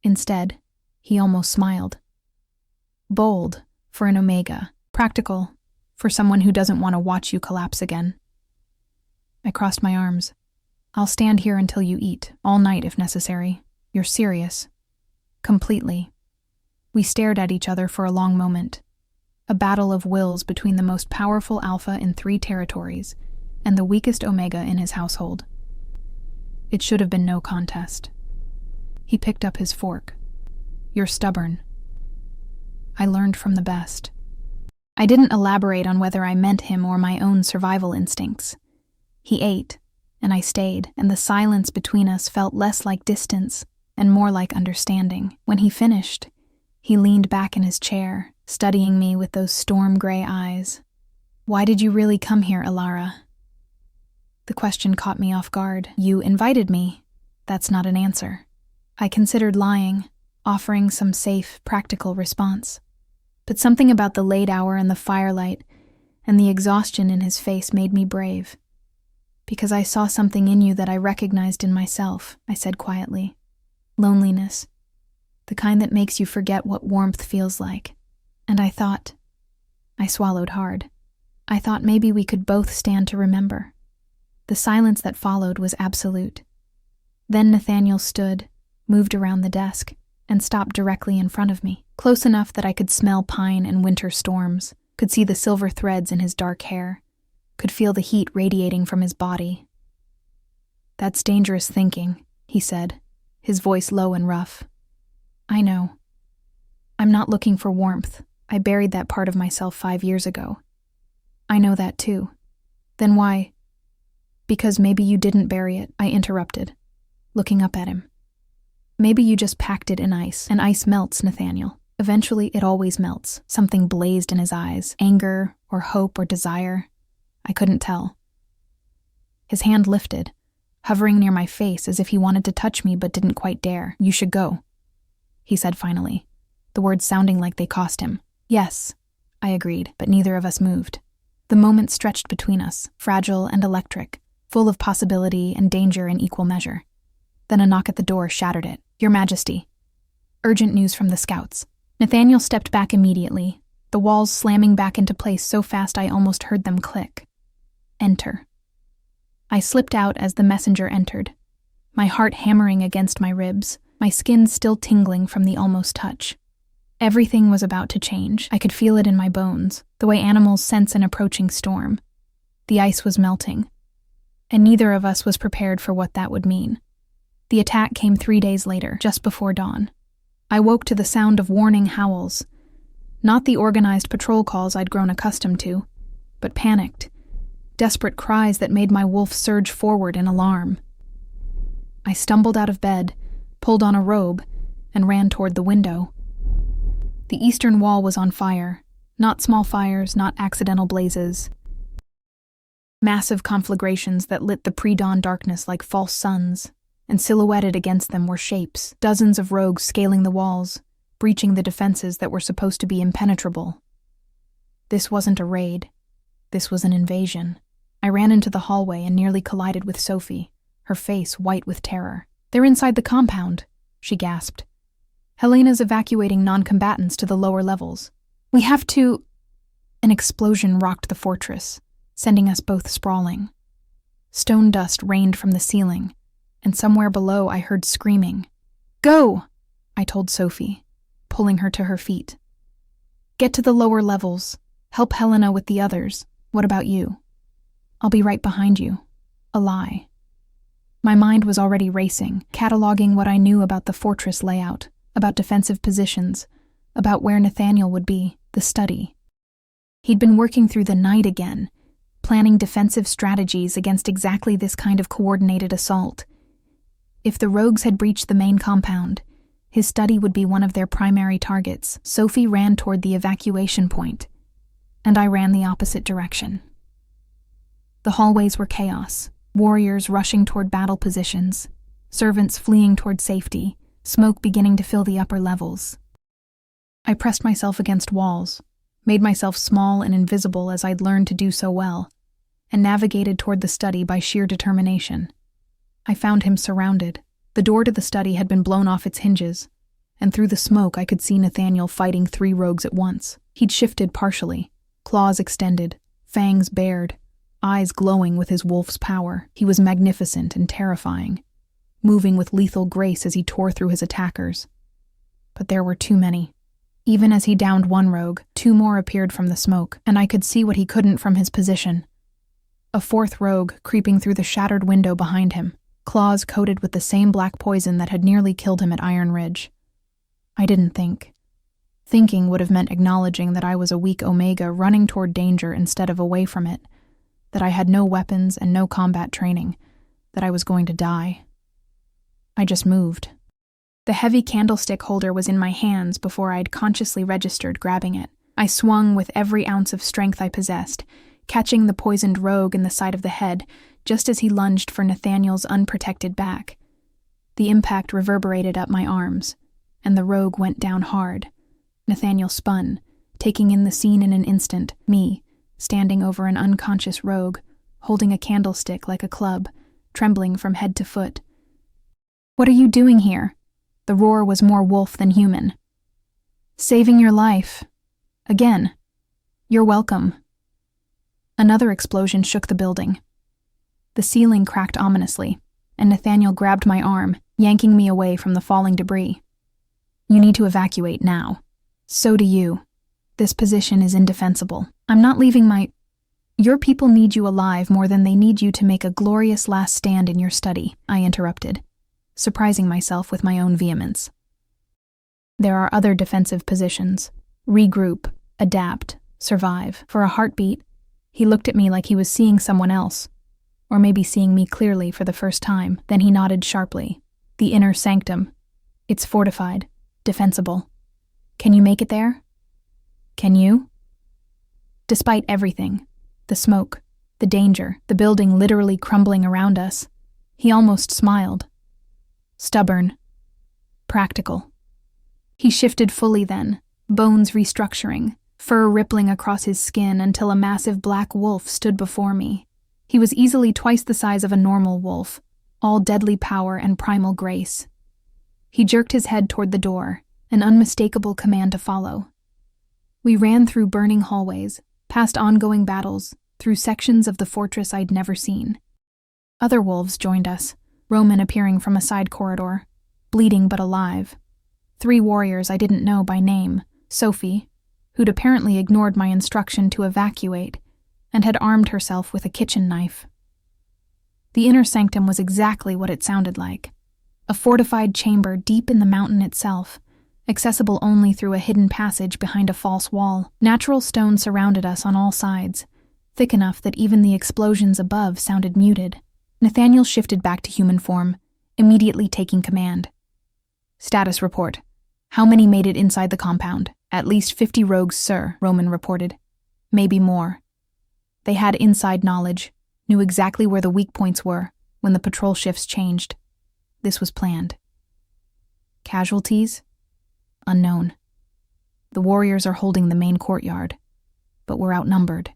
Instead, he almost smiled. Bold, for an Omega. Practical, for someone who doesn't want to watch you collapse again. I crossed my arms. I'll stand here until you eat, all night if necessary. You're serious. Completely. We stared at each other for a long moment. A battle of wills between the most powerful alpha in 3 territories and the weakest Omega in his household. It should have been no contest. He picked up his fork. You're stubborn. I learned from the best. I didn't elaborate on whether I meant him or my own survival instincts. He ate, and I stayed, and the silence between us felt less like distance and more like understanding. When he finished, he leaned back in his chair, studying me with those storm-gray eyes. Why did you really come here, Ilara? The question caught me off guard. You invited me. That's not an answer. I considered lying, offering some safe, practical response. But something about the late hour and the firelight and the exhaustion in his face made me brave. Because I saw something in you that I recognized in myself, I said quietly. Loneliness. The kind that makes you forget what warmth feels like. And I swallowed hard. I thought maybe we could both stand to remember. The silence that followed was absolute. Then Nathaniel stood, moved around the desk, and stopped directly in front of me, close enough that I could smell pine and winter storms, could see the silver threads in his dark hair, could feel the heat radiating from his body. "That's dangerous thinking," he said, his voice low and rough. "I know. I'm not looking for warmth. I buried that part of myself 5 years ago. I know that too. Then why?" "Because maybe you didn't bury it," I interrupted, looking up at him. "Maybe you just packed it in ice, and ice melts, Nathaniel. Eventually, it always melts." Something blazed in his eyes, anger or hope or desire. I couldn't tell. His hand lifted, hovering near my face as if he wanted to touch me but didn't quite dare. "You should go," he said finally, the words sounding like they cost him. "Yes," I agreed, but neither of us moved. The moment stretched between us, fragile and electric, full of possibility and danger in equal measure. Then a knock at the door shattered it. "Your Majesty." Urgent news from the scouts. Nathaniel stepped back immediately, the walls slamming back into place so fast I almost heard them click. "Enter." I slipped out as the messenger entered, my heart hammering against my ribs, my skin still tingling from the almost touch. Everything was about to change. I could feel it in my bones, the way animals sense an approaching storm. The ice was melting, and neither of us was prepared for what that would mean. The attack came 3 days later, just before dawn. I woke to the sound of warning howls, not the organized patrol calls I'd grown accustomed to, but panicked, desperate cries that made my wolf surge forward in alarm. I stumbled out of bed, pulled on a robe, and ran toward the window. The eastern wall was on fire, not small fires, not accidental blazes. Massive conflagrations that lit the pre-dawn darkness like false suns, and silhouetted against them were shapes, dozens of rogues scaling the walls, breaching the defenses that were supposed to be impenetrable. This wasn't a raid. This was an invasion. I ran into the hallway and nearly collided with Sophie, her face white with terror. "They're inside the compound," she gasped. "Helena's evacuating non-combatants to the lower levels. We have to—" An explosion rocked the fortress, sending us both sprawling. Stone dust rained from the ceiling, and somewhere below I heard screaming. "Go!" I told Sophie, pulling her to her feet. "Get to the lower levels. Help Helena with the others. What about you?" "I'll be right behind you." A lie. My mind was already racing, cataloging what I knew about the fortress layout, about defensive positions, about where Nathaniel would be, the study. He'd been working through the night again, planning defensive strategies against exactly this kind of coordinated assault. If the rogues had breached the main compound, his study would be one of their primary targets. Sophie ran toward the evacuation point, and I ran the opposite direction. The hallways were chaos, warriors rushing toward battle positions, servants fleeing toward safety, smoke beginning to fill the upper levels. I pressed myself against walls, made myself small and invisible as I'd learned to do so well, and navigated toward the study by sheer determination. I found him surrounded. The door to the study had been blown off its hinges, and through the smoke I could see Nathaniel fighting 3 rogues at once. He'd shifted partially, claws extended, fangs bared, eyes glowing with his wolf's power. He was magnificent and terrifying, moving with lethal grace as he tore through his attackers. But there were too many. Even as he downed 1 rogue, 2 more appeared from the smoke, and I could see what he couldn't from his position. A 4th rogue creeping through the shattered window behind him, claws coated with the same black poison that had nearly killed him at Iron Ridge. I didn't think. Thinking would have meant acknowledging that I was a weak Omega running toward danger instead of away from it, that I had no weapons and no combat training, that I was going to die. I just moved. The heavy candlestick holder was in my hands before I'd consciously registered grabbing it. I swung with every ounce of strength I possessed, catching the poisoned rogue in the side of the head just as he lunged for Nathaniel's unprotected back. The impact reverberated up my arms, and the rogue went down hard. Nathaniel spun, taking in the scene in an instant, me, standing over an unconscious rogue, holding a candlestick like a club, trembling from head to foot. "What are you doing here?" The roar was more wolf than human. "Saving your life. Again. You're welcome." Another explosion shook the building. The ceiling cracked ominously, and Nathaniel grabbed my arm, yanking me away from the falling debris. You need to evacuate now. So do you. This position is indefensible. I'm not leaving Your people need you alive more than they need you to make a glorious last stand in your study, I interrupted, surprising myself with my own vehemence. There are other defensive positions. Regroup, adapt, survive. For a heartbeat, he looked at me like he was seeing someone else, or maybe seeing me clearly for the first time. Then he nodded sharply. The inner sanctum. It's fortified, defensible. Can you make it there? Can you? Despite everything, the smoke, the danger, the building literally crumbling around us, he almost smiled. Stubborn. Practical. He shifted fully then, bones restructuring, fur rippling across his skin until a massive black wolf stood before me. He was easily twice the size of a normal wolf, all deadly power and primal grace. He jerked his head toward the door, an unmistakable command to follow. We ran through burning hallways, past ongoing battles, through sections of the fortress I'd never seen. Other wolves joined us, Roman appearing from a side corridor, bleeding but alive. 3 warriors I didn't know by name, Sophie, who'd apparently ignored my instruction to evacuate, and had armed herself with a kitchen knife. The inner sanctum was exactly what it sounded like. A fortified chamber deep in the mountain itself, accessible only through a hidden passage behind a false wall. Natural stone surrounded us on all sides, thick enough that even the explosions above sounded muted. Nathaniel shifted back to human form, immediately taking command. Status report. How many made it inside the compound? At least 50 rogues, sir, Roman reported. Maybe more. They had inside knowledge, knew exactly where the weak points were when the patrol shifts changed. This was planned. Casualties? Unknown. The warriors are holding the main courtyard, but we're outnumbered.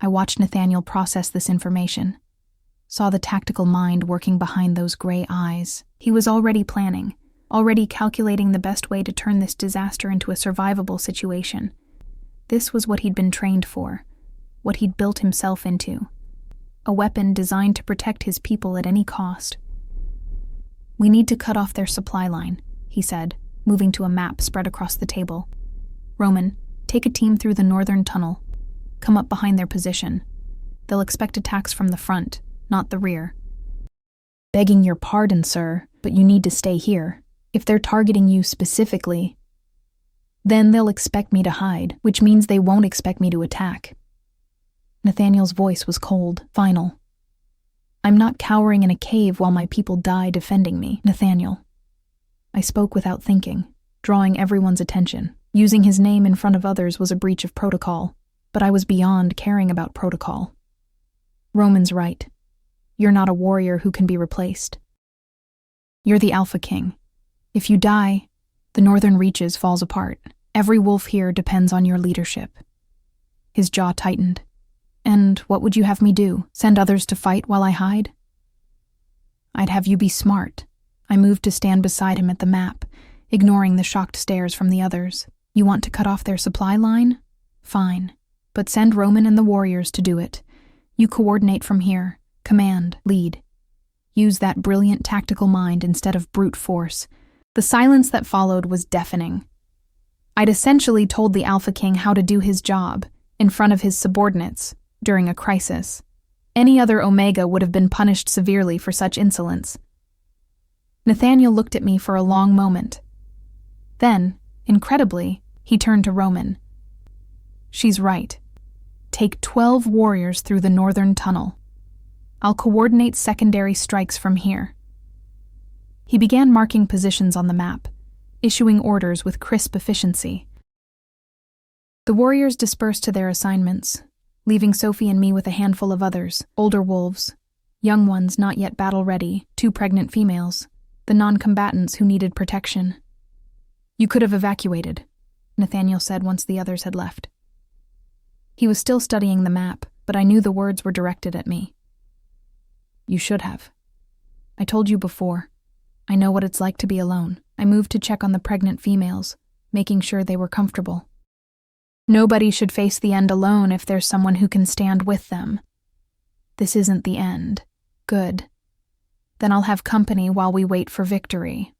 I watched Nathaniel process this information, saw the tactical mind working behind those gray eyes. He was already planning, already calculating the best way to turn this disaster into a survivable situation. This was what he'd been trained for, what he'd built himself into. A weapon designed to protect his people at any cost. We need to cut off their supply line, he said, moving to a map spread across the table. Roman, take a team through the northern tunnel. Come up behind their position. They'll expect attacks from the front, not the rear. Begging your pardon, sir, but you need to stay here. If they're targeting you specifically, then they'll expect me to hide, which means they won't expect me to attack. Nathaniel's voice was cold, final. I'm not cowering in a cave while my people die defending me, Nathaniel. I spoke without thinking, drawing everyone's attention. Using his name in front of others was a breach of protocol, but I was beyond caring about protocol. Roman's right. You're not a warrior who can be replaced. You're the Alpha King. If you die, the northern reaches falls apart. Every wolf here depends on your leadership. His jaw tightened. And what would you have me do? Send others to fight while I hide? I'd have you be smart. I moved to stand beside him at the map, ignoring the shocked stares from the others. You want to cut off their supply line? Fine. But send Roman and the warriors to do it. You coordinate from here. Command, lead. Use that brilliant tactical mind instead of brute force. The silence that followed was deafening. I'd essentially told the Alpha King how to do his job, in front of his subordinates, during a crisis. Any other Omega would have been punished severely for such insolence. Nathaniel looked at me for a long moment. Then, incredibly, he turned to Roman. She's right. Take 12 warriors through the northern tunnel. I'll coordinate secondary strikes from here. He began marking positions on the map, issuing orders with crisp efficiency. The warriors dispersed to their assignments, leaving Sophie and me with a handful of others, older wolves, young ones not yet battle-ready, 2 pregnant females, the non-combatants who needed protection. You could have evacuated, Nathaniel said once the others had left. He was still studying the map, but I knew the words were directed at me. You should have. I told you before. I know what it's like to be alone. I moved to check on the pregnant females, making sure they were comfortable. Nobody should face the end alone if there's someone who can stand with them. This isn't the end. Good. Then I'll have company while we wait for victory.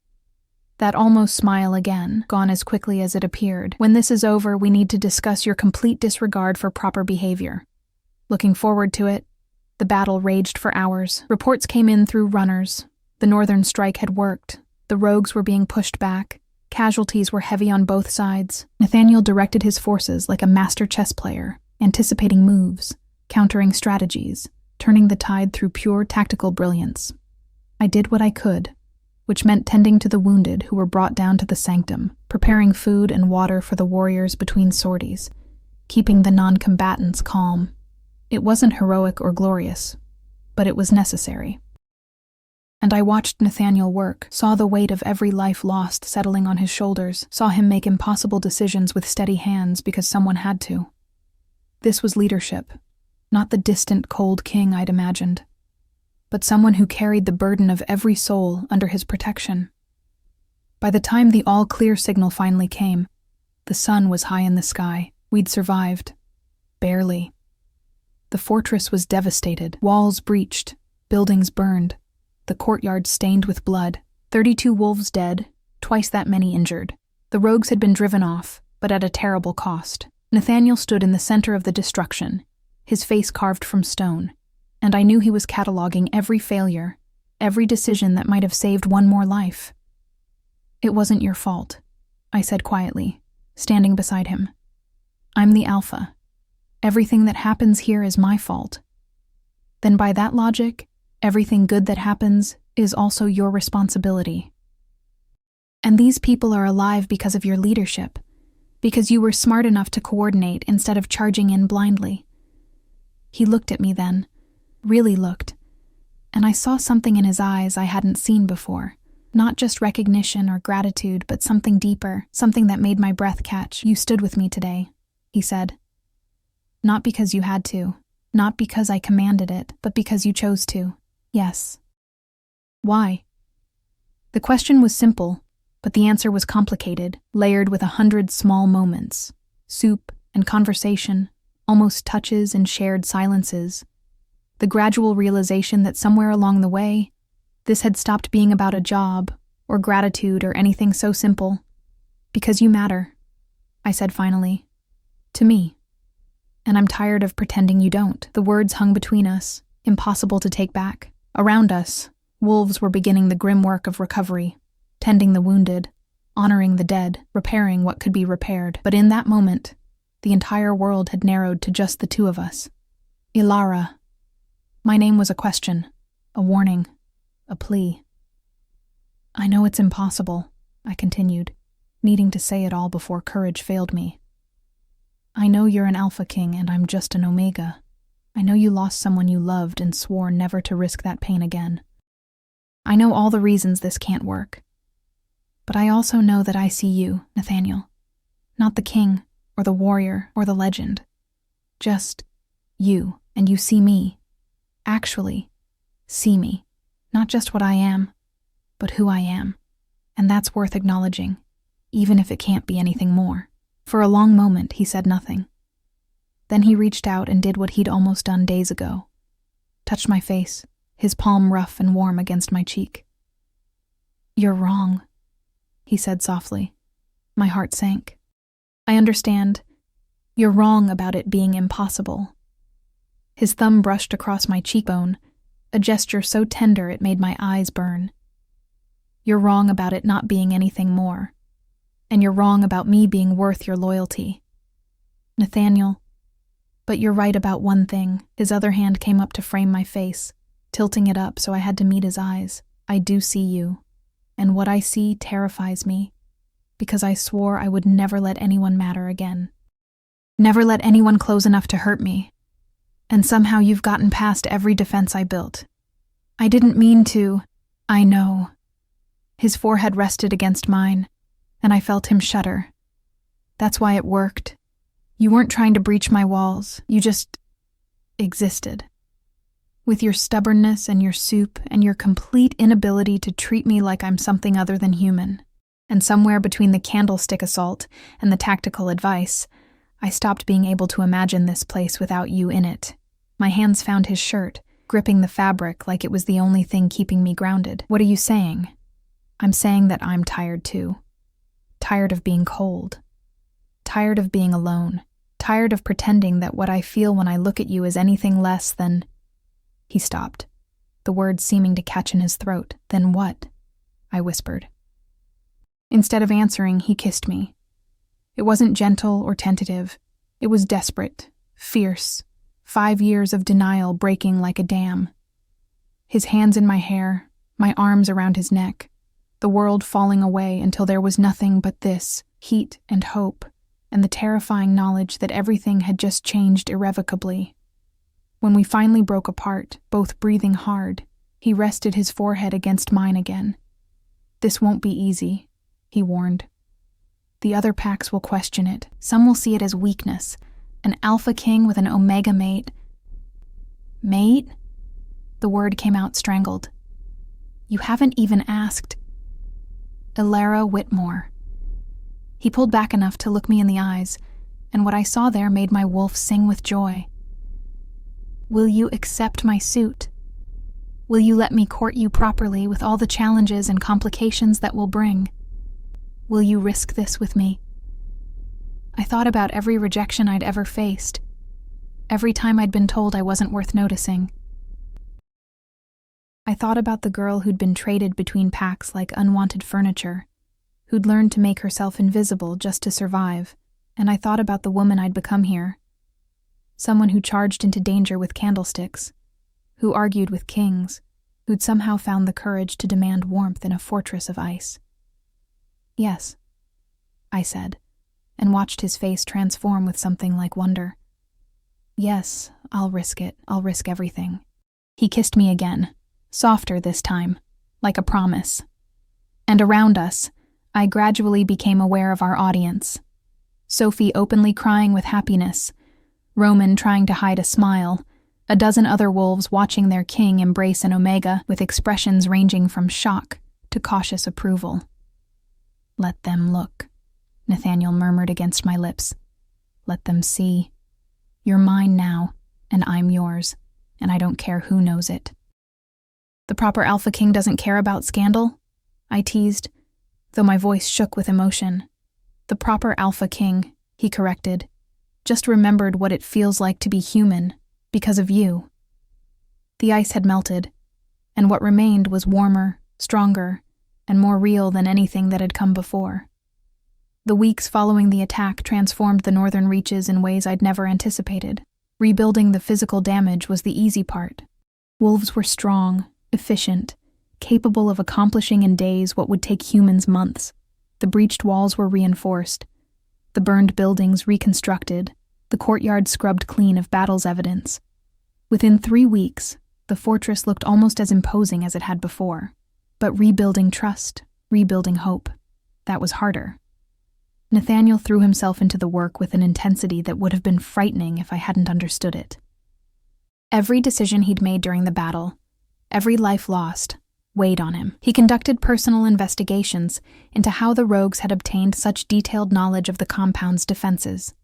That almost smile again, gone as quickly as it appeared. When this is over, we need to discuss your complete disregard for proper behavior. Looking forward to it. The battle raged for hours. Reports came in through runners. The northern strike had worked. The rogues were being pushed back. Casualties were heavy on both sides. Nathaniel directed his forces like a master chess player, anticipating moves, countering strategies, turning the tide through pure tactical brilliance. I did what I could, which meant tending to the wounded who were brought down to the sanctum, preparing food and water for the warriors between sorties, keeping the non-combatants calm. It wasn't heroic or glorious, but it was necessary. And I watched Nathaniel work, saw the weight of every life lost settling on his shoulders, saw him make impossible decisions with steady hands because someone had to. This was leadership, not the distant, cold king I'd imagined, but someone who carried the burden of every soul under his protection. By the time the all-clear signal finally came, the sun was high in the sky. We'd survived. Barely. The fortress was devastated, walls breached, buildings burned, the courtyard stained with blood, 32 wolves dead, twice that many injured. The rogues had been driven off, but at a terrible cost. Nathaniel stood in the center of the destruction, his face carved from stone, and I knew he was cataloging every failure, every decision that might have saved one more life. It wasn't your fault, I said quietly, standing beside him. I'm the Alpha. Everything that happens here is my fault. Then by that logic, everything good that happens is also your responsibility. And these people are alive because of your leadership, because you were smart enough to coordinate instead of charging in blindly. He looked at me then, really looked, and I saw something in his eyes I hadn't seen before. Not just recognition or gratitude, but something deeper, something that made my breath catch. You stood with me today, he said. Not because you had to, not because I commanded it, but because you chose to. Yes. Why? The question was simple, but the answer was complicated, layered with 100 small moments. Soup and conversation, almost touches and shared silences. The gradual realization that somewhere along the way, this had stopped being about a job, or gratitude, or anything so simple. Because you matter, I said finally. To me. And I'm tired of pretending you don't. The words hung between us, impossible to take back. Around us, wolves were beginning the grim work of recovery, tending the wounded, honoring the dead, repairing what could be repaired. But in that moment, the entire world had narrowed to just the two of us. Ilara. My name was a question, a warning, a plea. I know it's impossible, I continued, needing to say it all before courage failed me. I know you're an Alpha King and I'm just an Omega. I know you lost someone you loved and swore never to risk that pain again. I know all the reasons this can't work. But I also know that I see you, Nathaniel. Not the king, or the warrior, or the legend. Just you, and you see me. Actually, see me. Not just what I am, but who I am. And that's worth acknowledging, even if it can't be anything more. For a long moment, he said nothing. Then he reached out and did what he'd almost done days ago. Touched my face, his palm rough and warm against my cheek. You're wrong, he said softly. My heart sank. I understand. You're wrong about it being impossible. His thumb brushed across my cheekbone, a gesture so tender it made my eyes burn. You're wrong about it not being anything more. And you're wrong about me being worth your loyalty. Nathaniel, but you're right about one thing. His other hand came up to frame my face, tilting it up so I had to meet his eyes. I do see you, and what I see terrifies me, because I swore I would never let anyone matter again. Never let anyone close enough to hurt me. And somehow you've gotten past every defense I built. I didn't mean to. I know. His forehead rested against mine, and I felt him shudder. That's why it worked. You weren't trying to breach my walls, you just existed. With your stubbornness and your soup and your complete inability to treat me like I'm something other than human. And somewhere between the candlestick assault and the tactical advice, I stopped being able to imagine this place without you in it. My hands found his shirt, gripping the fabric like it was the only thing keeping me grounded. What are you saying? I'm saying that I'm tired too. Tired of being cold. Tired of being alone. Tired of pretending that what I feel when I look at you is anything less than... He stopped, the words seeming to catch in his throat. Then what? I whispered. Instead of answering, he kissed me. It wasn't gentle or tentative. It was desperate, fierce, 5 years of denial breaking like a dam. His hands in my hair, my arms around his neck, the world falling away until there was nothing but this, heat and hope, and the terrifying knowledge that everything had just changed irrevocably. When we finally broke apart, both breathing hard, he rested his forehead against mine again. This won't be easy, he warned. The other packs will question it. Some will see it as weakness. An alpha king with an omega mate. Mate? The word came out strangled. You haven't even asked. Elara Whitmore. He pulled back enough to look me in the eyes, and what I saw there made my wolf sing with joy. Will you accept my suit? Will you let me court you properly with all the challenges and complications that will bring? Will you risk this with me? I thought about every rejection I'd ever faced, every time I'd been told I wasn't worth noticing. I thought about the girl who'd been traded between packs like unwanted furniture, who'd learned to make herself invisible just to survive, and I thought about the woman I'd become here. Someone who charged into danger with candlesticks, who argued with kings, who'd somehow found the courage to demand warmth in a fortress of ice. Yes, I said, and watched his face transform with something like wonder. Yes, I'll risk it. I'll risk everything. He kissed me again, softer this time, like a promise. And around us, I gradually became aware of our audience. Sophie openly crying with happiness, Roman trying to hide a smile, a dozen other wolves watching their king embrace an omega with expressions ranging from shock to cautious approval. Let them look, Nathaniel murmured against my lips. Let them see. You're mine now, and I'm yours, and I don't care who knows it. The proper Alpha King doesn't care about scandal? I teased, though my voice shook with emotion. The proper Alpha King, he corrected, just remembered what it feels like to be human, because of you. The ice had melted, and what remained was warmer, stronger, and more real than anything that had come before. The weeks following the attack transformed the northern reaches in ways I'd never anticipated. Rebuilding the physical damage was the easy part. Wolves were strong, efficient, capable of accomplishing in days what would take humans months. The breached walls were reinforced, the burned buildings reconstructed, the courtyard scrubbed clean of battle's evidence. Within 3 weeks, the fortress looked almost as imposing as it had before. But rebuilding trust, rebuilding hope, that was harder. Nathaniel threw himself into the work with an intensity that would have been frightening if I hadn't understood it. Every decision he'd made during the battle, every life lost, weighed on him. He conducted personal investigations into how the rogues had obtained such detailed knowledge of the compound's defenses,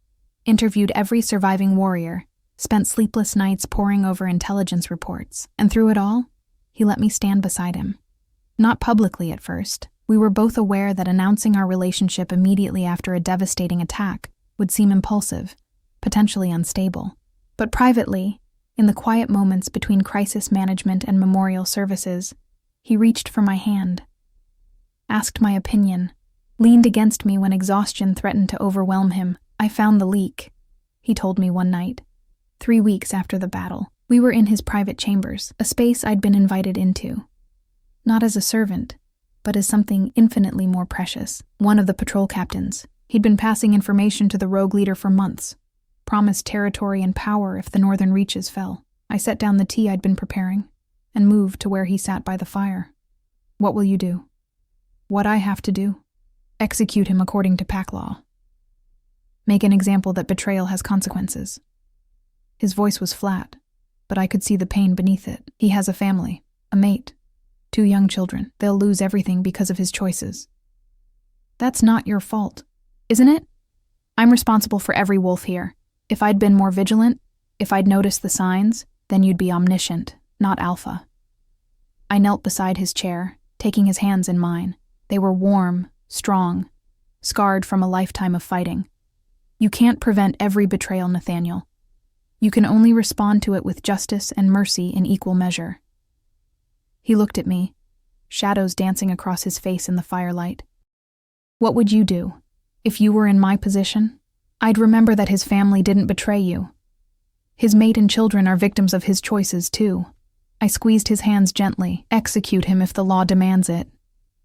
interviewed every surviving warrior, spent sleepless nights poring over intelligence reports, and through it all, he let me stand beside him. Not publicly at first. We were both aware that announcing our relationship immediately after a devastating attack would seem impulsive, potentially unstable. But privately, in the quiet moments between crisis management and memorial services, he reached for my hand, asked my opinion, leaned against me when exhaustion threatened to overwhelm him. I found the leak, he told me one night, 3 weeks after the battle. We were in his private chambers, a space I'd been invited into. Not as a servant, but as something infinitely more precious. One of the patrol captains. He'd been passing information to the rogue leader for months, promised territory and power if the northern reaches fell. I set down the tea I'd been preparing and moved to where he sat by the fire. What will you do? What I have to do? Execute him according to pack law. Make an example that betrayal has consequences. His voice was flat, but I could see the pain beneath it. He has a family, a mate. 2 young children. They'll lose everything because of his choices. That's not your fault, isn't it? I'm responsible for every wolf here. If I'd been more vigilant, if I'd noticed the signs, then you'd be omniscient, not alpha. I knelt beside his chair, taking his hands in mine. They were warm, strong, scarred from a lifetime of fighting. You can't prevent every betrayal, Nathaniel. You can only respond to it with justice and mercy in equal measure. He looked at me, shadows dancing across his face in the firelight. What would you do? If you were in my position? I'd remember that his family didn't betray you. His mate and children are victims of his choices, too. I squeezed his hands gently. Execute him if the law demands it.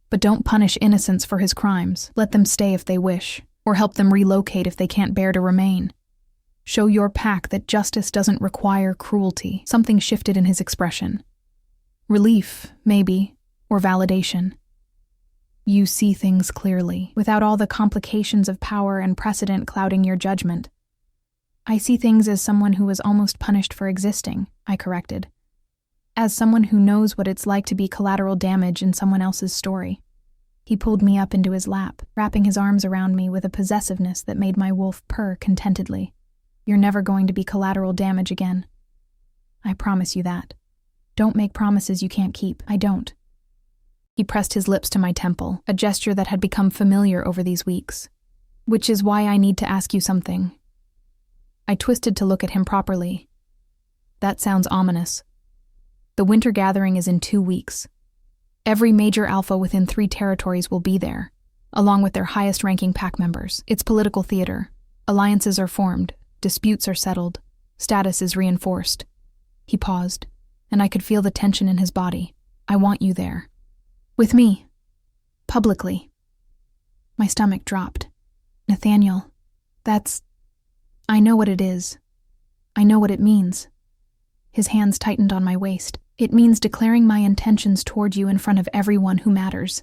But don't punish innocents for his crimes. Let them stay if they wish, or help them relocate if they can't bear to remain. Show your pack that justice doesn't require cruelty. Something shifted in his expression. Relief, maybe, or validation. You see things clearly, without all the complications of power and precedent clouding your judgment. I see things as someone who was almost punished for existing, I corrected. As someone who knows what it's like to be collateral damage in someone else's story. He pulled me up into his lap, wrapping his arms around me with a possessiveness that made my wolf purr contentedly. You're never going to be collateral damage again. I promise you that. Don't make promises you can't keep. I don't. He pressed his lips to my temple, a gesture that had become familiar over these weeks. Which is why I need to ask you something. I twisted to look at him properly. That sounds ominous. The winter gathering is in 2 weeks. Every major alpha within 3 territories will be there, along with their highest-ranking pack members. It's political theater. Alliances are formed, disputes are settled, status is reinforced. He paused, and I could feel the tension in his body. I want you there. With me. Publicly. My stomach dropped. Nathaniel, I know what it is. I know what it means. His hands tightened on my waist. It means declaring my intentions toward you in front of everyone who matters.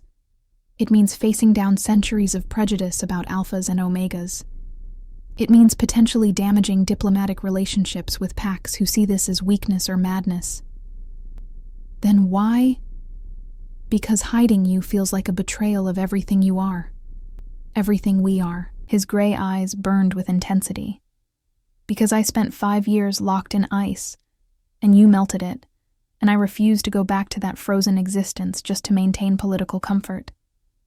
It means facing down centuries of prejudice about alphas and omegas. It means potentially damaging diplomatic relationships with packs who see this as weakness or madness. Then why? Because hiding you feels like a betrayal of everything you are. Everything we are. His gray eyes burned with intensity. Because I spent 5 years locked in ice, and you melted it, and I refused to go back to that frozen existence just to maintain political comfort.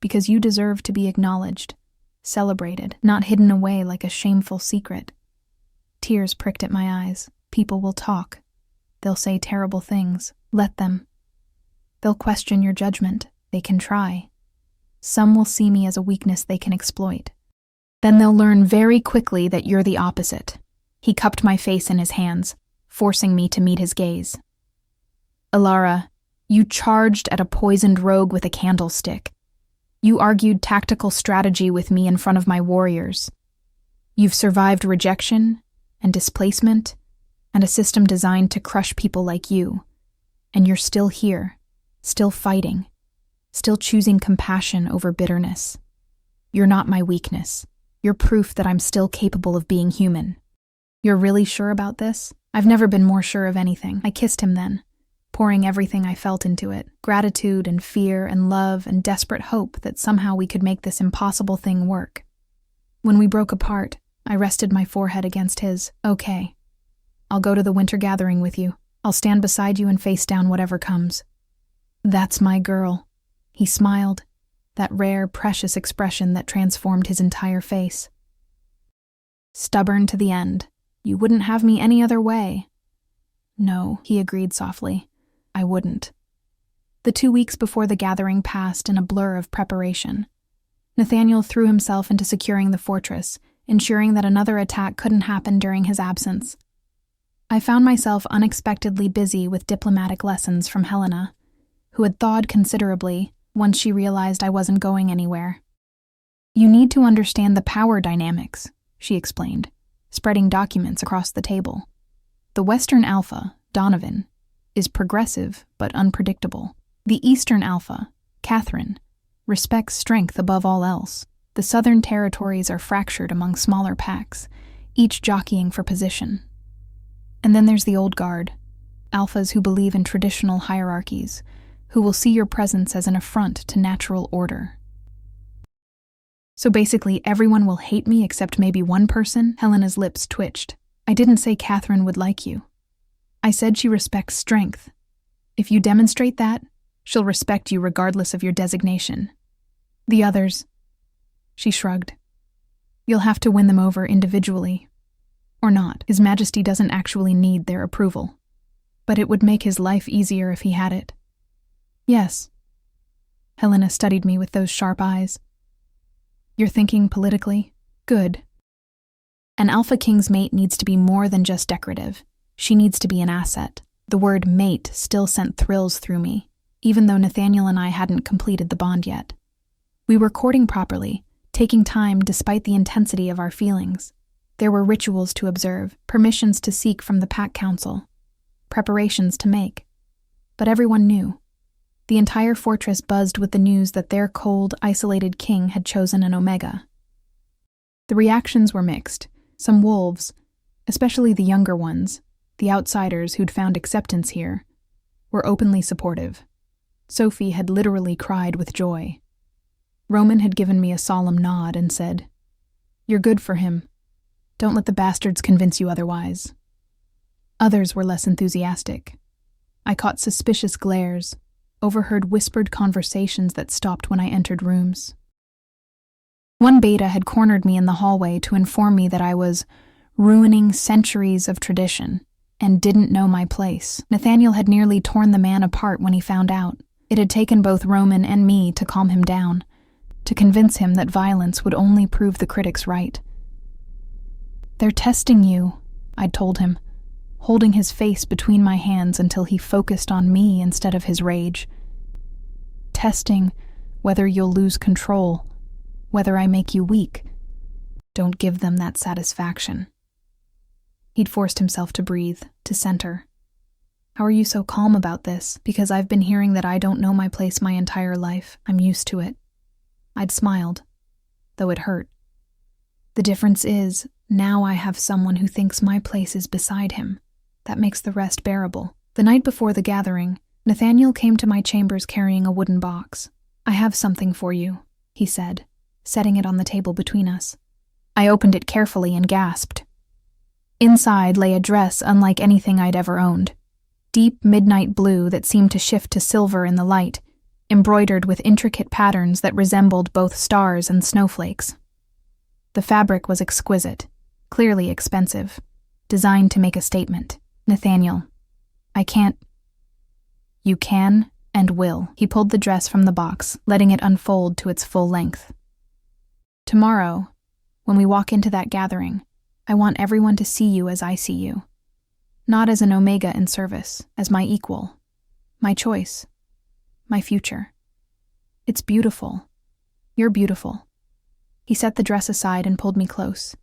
Because you deserve to be acknowledged, celebrated, not hidden away like a shameful secret. Tears pricked at my eyes. People will talk. They'll say terrible things. Let them. They'll question your judgment. They can try. Some will see me as a weakness they can exploit. Then they'll learn very quickly that you're the opposite. He cupped my face in his hands, forcing me to meet his gaze. Alara, you charged at a poisoned rogue with a candlestick. You argued tactical strategy with me in front of my warriors. You've survived rejection and displacement and a system designed to crush people like you. And you're still here, still fighting, still choosing compassion over bitterness. You're not my weakness. You're proof that I'm still capable of being human. You're really sure about this? I've never been more sure of anything. I kissed him then, pouring everything I felt into it. Gratitude and fear and love and desperate hope that somehow we could make this impossible thing work. When we broke apart, I rested my forehead against his. Okay. I'll go to the winter gathering with you. I'll stand beside you and face down whatever comes. That's my girl. He smiled, that rare, precious expression that transformed his entire face. Stubborn to the end. You wouldn't have me any other way. No, he agreed softly. I wouldn't. The 2 weeks before the gathering passed in a blur of preparation. Nathaniel threw himself into securing the fortress, ensuring that another attack couldn't happen during his absence. I found myself unexpectedly busy with diplomatic lessons from Helena, who had thawed considerably once she realized I wasn't going anywhere. You need to understand the power dynamics, she explained, spreading documents across the table. The Western Alpha, Donovan, is progressive but unpredictable. The Eastern Alpha, Catherine, respects strength above all else. The Southern territories are fractured among smaller packs, each jockeying for position. And then there's the Old Guard, alphas who believe in traditional hierarchies, who will see your presence as an affront to natural order. So basically, everyone will hate me except maybe one person? Helena's lips twitched. I didn't say Catherine would like you. I said she respects strength, If you demonstrate that, she'll respect you regardless of your designation. The others, she shrugged. You'll have to win them over individually. Or not. His Majesty doesn't actually need their approval. But it would make his life easier if he had it. Yes. Helena studied me with those sharp eyes. You're thinking politically? Good. An Alpha King's mate needs to be more than just decorative. She needs to be an asset. The word mate still sent thrills through me, even though Nathaniel and I hadn't completed the bond yet. We were courting properly, taking time despite the intensity of our feelings. There were rituals to observe, permissions to seek from the Pack Council, preparations to make. But everyone knew. The entire fortress buzzed with the news that their cold, isolated king had chosen an Omega. The reactions were mixed. Some wolves, especially the younger ones, the outsiders who'd found acceptance here, were openly supportive. Sophie had literally cried with joy. Roman had given me a solemn nod and said, "You're good for him. Don't let the bastards convince you otherwise." Others were less enthusiastic. I caught suspicious glares, overheard whispered conversations that stopped when I entered rooms. One beta had cornered me in the hallway to inform me that I was ruining centuries of tradition and didn't know my place. Nathaniel had nearly torn the man apart when he found out. It had taken both Roman and me to calm him down, to convince him that violence would only prove the critics right. "They're testing you," I'd told him, holding his face between my hands until he focused on me instead of his rage. "Testing whether you'll lose control, whether I make you weak. Don't give them that satisfaction." He'd forced himself to breathe, to center. "How are you so calm about this? Because I've been hearing that I don't know my place my entire life. I'm used to it." I'd smiled, though it hurt. "The difference is, now I have someone who thinks my place is beside him. That makes the rest bearable." The night before the gathering, Nathaniel came to my chambers carrying a wooden box. "I have something for you," he said, setting it on the table between us. I opened it carefully and gasped. Inside lay a dress unlike anything I'd ever owned. Deep midnight blue that seemed to shift to silver in the light, embroidered with intricate patterns that resembled both stars and snowflakes. The fabric was exquisite, clearly expensive, designed to make a statement. "Nathaniel, I can't." "You can and will." He pulled the dress from the box, letting it unfold to its full length. "Tomorrow, when we walk into that gathering, I want everyone to see you as I see you. Not as an Omega in service, as my equal, my choice, my future. It's beautiful. You're beautiful." He set the dress aside and pulled me close.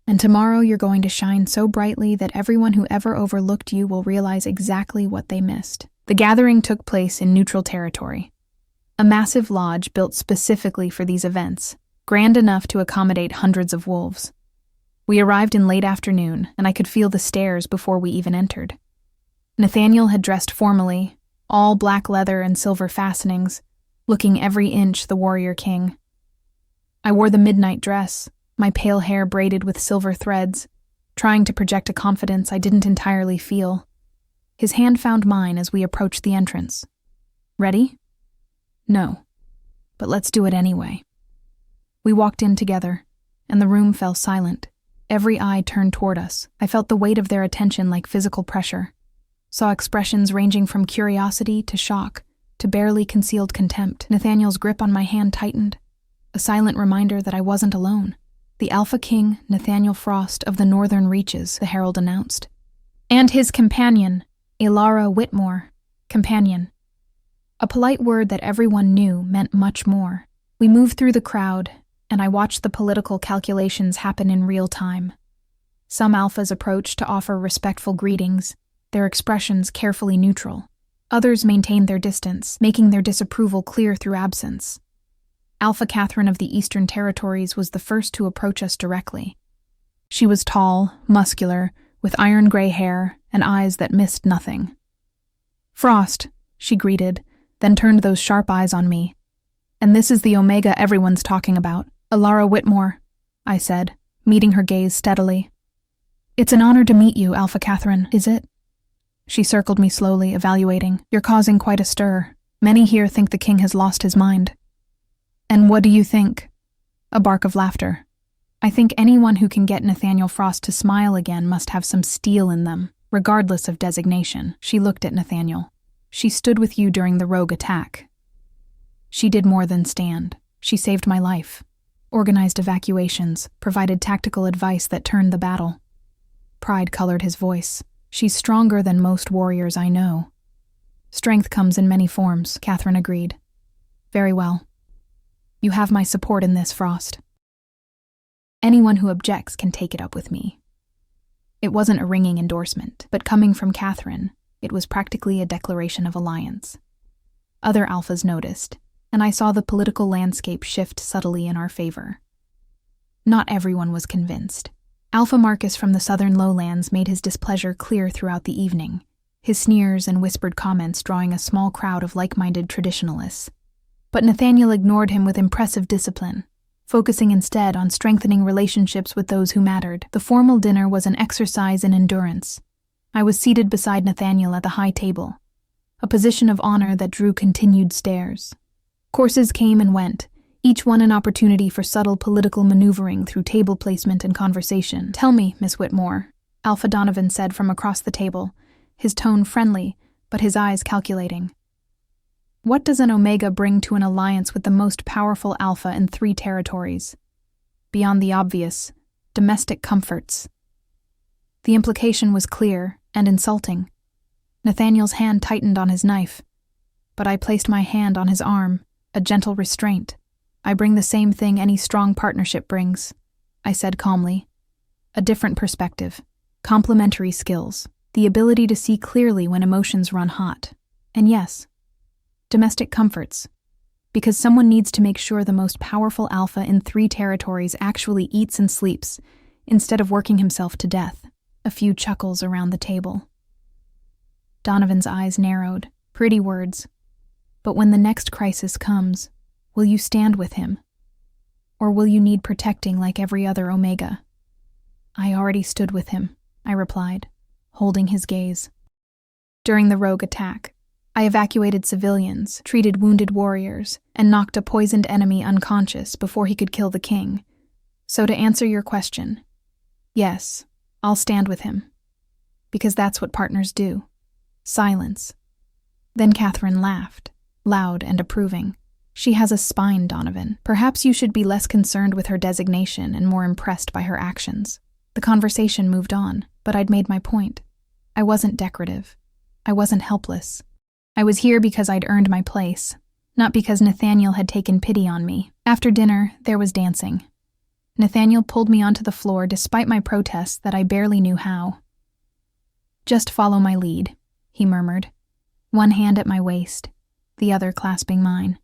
"And tomorrow you're going to shine so brightly that everyone who ever overlooked you will realize exactly what they missed." The gathering took place in neutral territory, a massive lodge built specifically for these events, grand enough to accommodate hundreds of wolves. We arrived in late afternoon, and I could feel the stares before we even entered. Nathaniel had dressed formally, all black leather and silver fastenings, looking every inch the warrior king. I wore the midnight dress, my pale hair braided with silver threads, trying to project a confidence I didn't entirely feel. His hand found mine as we approached the entrance. "Ready?" "No, but let's do it anyway." We walked in together, and the room fell silent. Every eye turned toward us. I felt the weight of their attention like physical pressure. Saw expressions ranging from curiosity to shock to barely concealed contempt. Nathaniel's grip on my hand tightened, a silent reminder that I wasn't alone. "The Alpha King, Nathaniel Frost of the Northern Reaches," the herald announced. "And his companion, Ilara Whitmore." Companion. A polite word that everyone knew meant much more. We moved through the crowd, and I watched the political calculations happen in real time. Some alphas approached to offer respectful greetings, their expressions carefully neutral. Others maintained their distance, making their disapproval clear through absence. Alpha Catherine of the Eastern Territories was the first to approach us directly. She was tall, muscular, with iron gray hair and eyes that missed nothing. "Frost," she greeted, then turned those sharp eyes on me. "And this is the Omega everyone's talking about, Ilara Whitmore," I said, meeting her gaze steadily. "It's an honor to meet you, Alpha Catherine, is it?" She circled me slowly, evaluating. You're causing quite a stir. Many here think the king has lost his mind. And what do you think? A bark of laughter. I think anyone who can get Nathaniel Frost to smile again must have some steel in them, regardless of designation. She looked at Nathaniel. She stood with you during the rogue attack. She did more than stand. She saved my life, organized evacuations, provided tactical advice that turned the battle. Pride colored his voice. She's stronger than most warriors I know. Strength comes in many forms, Catherine agreed. Very well. You have my support in this, Frost. Anyone who objects can take it up with me. It wasn't a ringing endorsement, but coming from Catherine, it was practically a declaration of alliance. Other alphas noticed, and I saw the political landscape shift subtly in our favor. Not everyone was convinced. Alpha Marcus from the southern lowlands made his displeasure clear throughout the evening, his sneers and whispered comments drawing a small crowd of like-minded traditionalists. But Nathaniel ignored him with impressive discipline, focusing instead on strengthening relationships with those who mattered. The formal dinner was an exercise in endurance. I was seated beside Nathaniel at the high table, a position of honor that drew continued stares. Courses came and went, each one an opportunity for subtle political maneuvering through table placement and conversation. Tell me, Miss Whitmore, Alpha Donovan said from across the table, his tone friendly, but his eyes calculating. What does an Omega bring to an alliance with the most powerful Alpha in 3 territories? Beyond the obvious, domestic comforts. The implication was clear and insulting. Nathaniel's hand tightened on his knife, but I placed my hand on his arm, a gentle restraint. I bring the same thing any strong partnership brings, I said calmly. A different perspective, complementary skills, the ability to see clearly when emotions run hot. And yes, domestic comforts, because someone needs to make sure the most powerful Alpha in 3 territories actually eats and sleeps, instead of working himself to death. A few chuckles around the table. Donovan's eyes narrowed. Pretty words. But when the next crisis comes, will you stand with him? Or will you need protecting like every other Omega? I already stood with him, I replied, holding his gaze. During the rogue attack, I evacuated civilians, treated wounded warriors, and knocked a poisoned enemy unconscious before he could kill the king. So to answer your question, yes, I'll stand with him. Because that's what partners do. Silence. Then Catherine laughed, loud and approving. She has a spine, Donovan. Perhaps you should be less concerned with her designation and more impressed by her actions. The conversation moved on, but I'd made my point. I wasn't decorative. I wasn't helpless. I was here because I'd earned my place, not because Nathaniel had taken pity on me. After dinner, there was dancing. Nathaniel pulled me onto the floor despite my protests that I barely knew how. Just follow my lead, he murmured, one hand at my waist, the other clasping mine.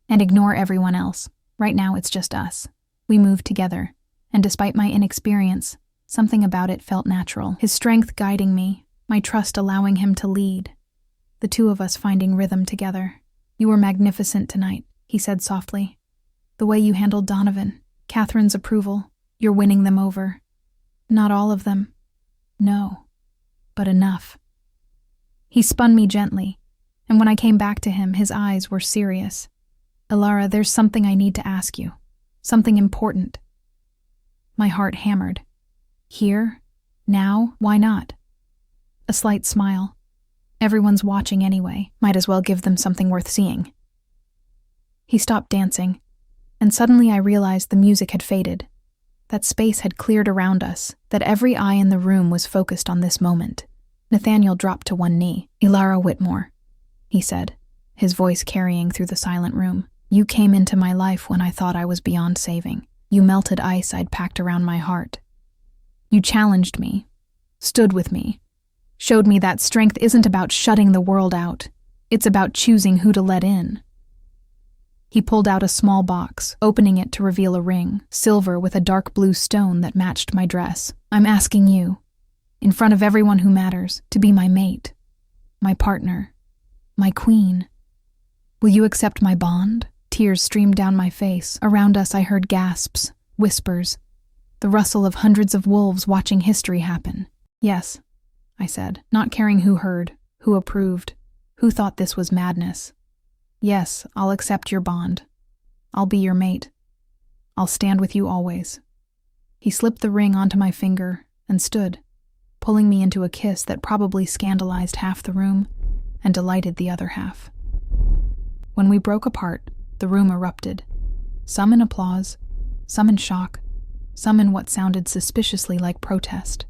And ignore everyone else. Right now it's just us. We moved together, and despite my inexperience, something about it felt natural. His strength guiding me, my trust allowing him to lead. The 2 of us finding rhythm together. You were magnificent tonight, he said softly. The way you handled Donovan, Catherine's approval, you're winning them over. Not all of them. No. But enough. He spun me gently, and when I came back to him, his eyes were serious. Ilara, there's something I need to ask you. Something important. My heart hammered. Here? Now? Why not? A slight smile. Everyone's watching anyway. Might as well give them something worth seeing. He stopped dancing, and suddenly I realized the music had faded. That space had cleared around us, that every eye in the room was focused on this moment. Nathaniel dropped to one knee. Ilara Whitmore, he said, his voice carrying through the silent room. You came into my life when I thought I was beyond saving. You melted ice I'd packed around my heart. You challenged me, stood with me, showed me that strength isn't about shutting the world out. It's about choosing who to let in. He pulled out a small box, opening it to reveal a ring, silver with a dark blue stone that matched my dress. I'm asking you, in front of everyone who matters, to be my mate, my partner, my queen. Will you accept my bond? Tears streamed down my face. Around us I heard gasps, whispers, the rustle of hundreds of wolves watching history happen. Yes, I said, not caring who heard, who approved, who thought this was madness. Yes, I'll accept your bond. I'll be your mate. I'll stand with you always. He slipped the ring onto my finger and stood, pulling me into a kiss that probably scandalized half the room and delighted the other half. When we broke apart, the room erupted, some in applause, some in shock, some in what sounded suspiciously like protest.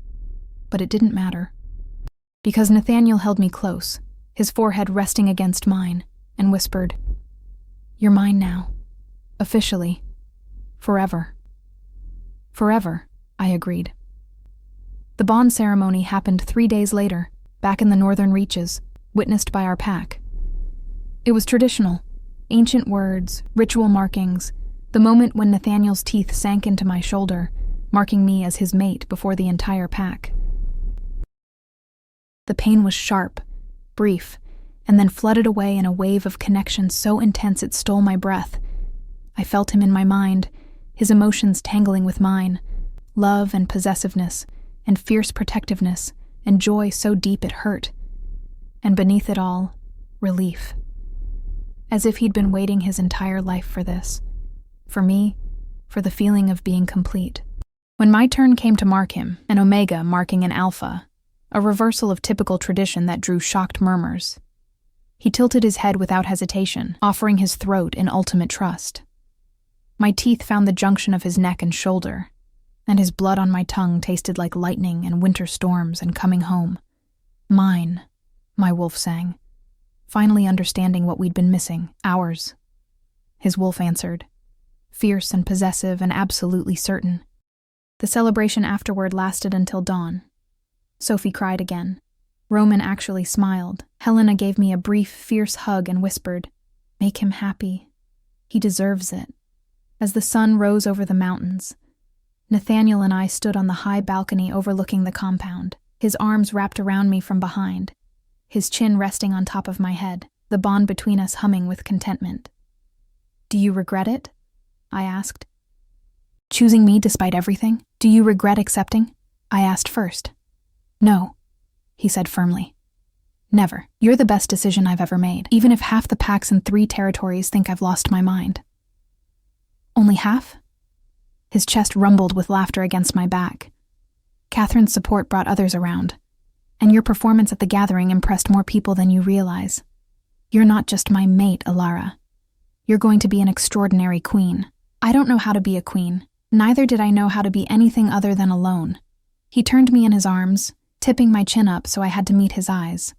But it didn't matter, because Nathaniel held me close, his forehead resting against mine, and whispered, "You're mine now. Officially. Forever." "Forever," I agreed. The bond ceremony happened 3 days later, back in the northern reaches, witnessed by our pack. It was traditional. Ancient words, ritual markings, the moment when Nathaniel's teeth sank into my shoulder, marking me as his mate before the entire pack. The pain was sharp, brief, and then flooded away in a wave of connection so intense it stole my breath. I felt him in my mind, his emotions tangling with mine, love and possessiveness, and fierce protectiveness, and joy so deep it hurt. And beneath it all, relief. As if he'd been waiting his entire life for this. For me, for the feeling of being complete. When my turn came to mark him, an omega marking an alpha, a reversal of typical tradition that drew shocked murmurs, he tilted his head without hesitation, offering his throat in ultimate trust. My teeth found the junction of his neck and shoulder, and his blood on my tongue tasted like lightning and winter storms and coming home. Mine, my wolf sang, finally understanding what we'd been missing, ours. His wolf answered, fierce and possessive and absolutely certain. The celebration afterward lasted until dawn. Sophie cried again. Roman actually smiled. Helena gave me a brief, fierce hug and whispered, "Make him happy. He deserves it." As the sun rose over the mountains, Nathaniel and I stood on the high balcony overlooking the compound, his arms wrapped around me from behind, his chin resting on top of my head, the bond between us humming with contentment. "Do you regret it?" I asked. "Choosing me despite everything? Do you regret accepting?" I asked first. "No," he said firmly. "Never. You're the best decision I've ever made, even if half the packs in 3 territories think I've lost my mind." "Only half?" His chest rumbled with laughter against my back. "Catherine's support brought others around, and your performance at the gathering impressed more people than you realize. You're not just my mate, Alara. You're going to be an extraordinary queen. I don't know how to be a queen. Neither did I know how to be anything other than alone." He turned me in his arms, tipping my chin up so I had to meet his eyes.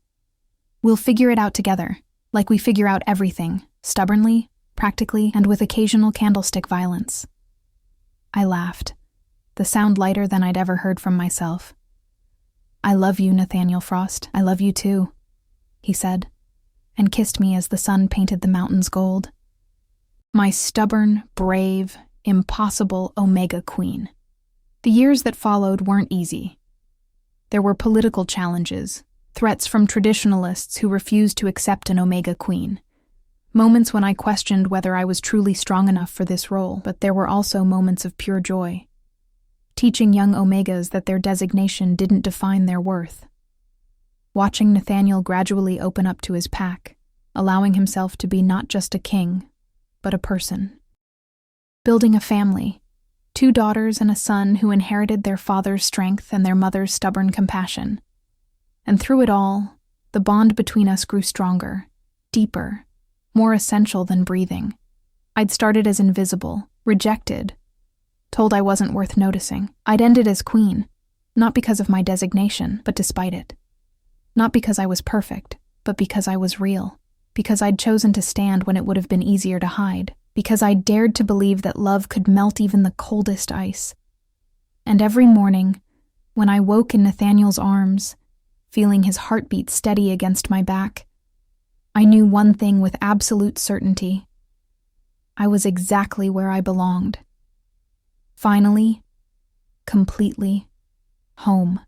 "We'll figure it out together, like we figure out everything, stubbornly, practically, and with occasional candlestick violence." I laughed, the sound lighter than I'd ever heard from myself. "I love you, Nathaniel Frost. I love you too," he said, and kissed me as the sun painted the mountains gold. My stubborn, brave, impossible Omega Queen. The years that followed weren't easy. There were political challenges, threats from traditionalists who refused to accept an Omega Queen. Moments when I questioned whether I was truly strong enough for this role, but there were also moments of pure joy. Teaching young Omegas that their designation didn't define their worth. Watching Nathaniel gradually open up to his pack, allowing himself to be not just a king, but a person. Building a family, 2 daughters and a son who inherited their father's strength and their mother's stubborn compassion. And through it all, the bond between us grew stronger, deeper, more essential than breathing. I'd started as invisible, rejected, told I wasn't worth noticing. I'd ended as queen, not because of my designation, but despite it. Not because I was perfect, but because I was real. Because I'd chosen to stand when it would have been easier to hide. Because I dared to believe that love could melt even the coldest ice. And every morning, when I woke in Nathaniel's arms, feeling his heartbeat steady against my back, I knew one thing with absolute certainty. I was exactly where I belonged. Finally, completely, home.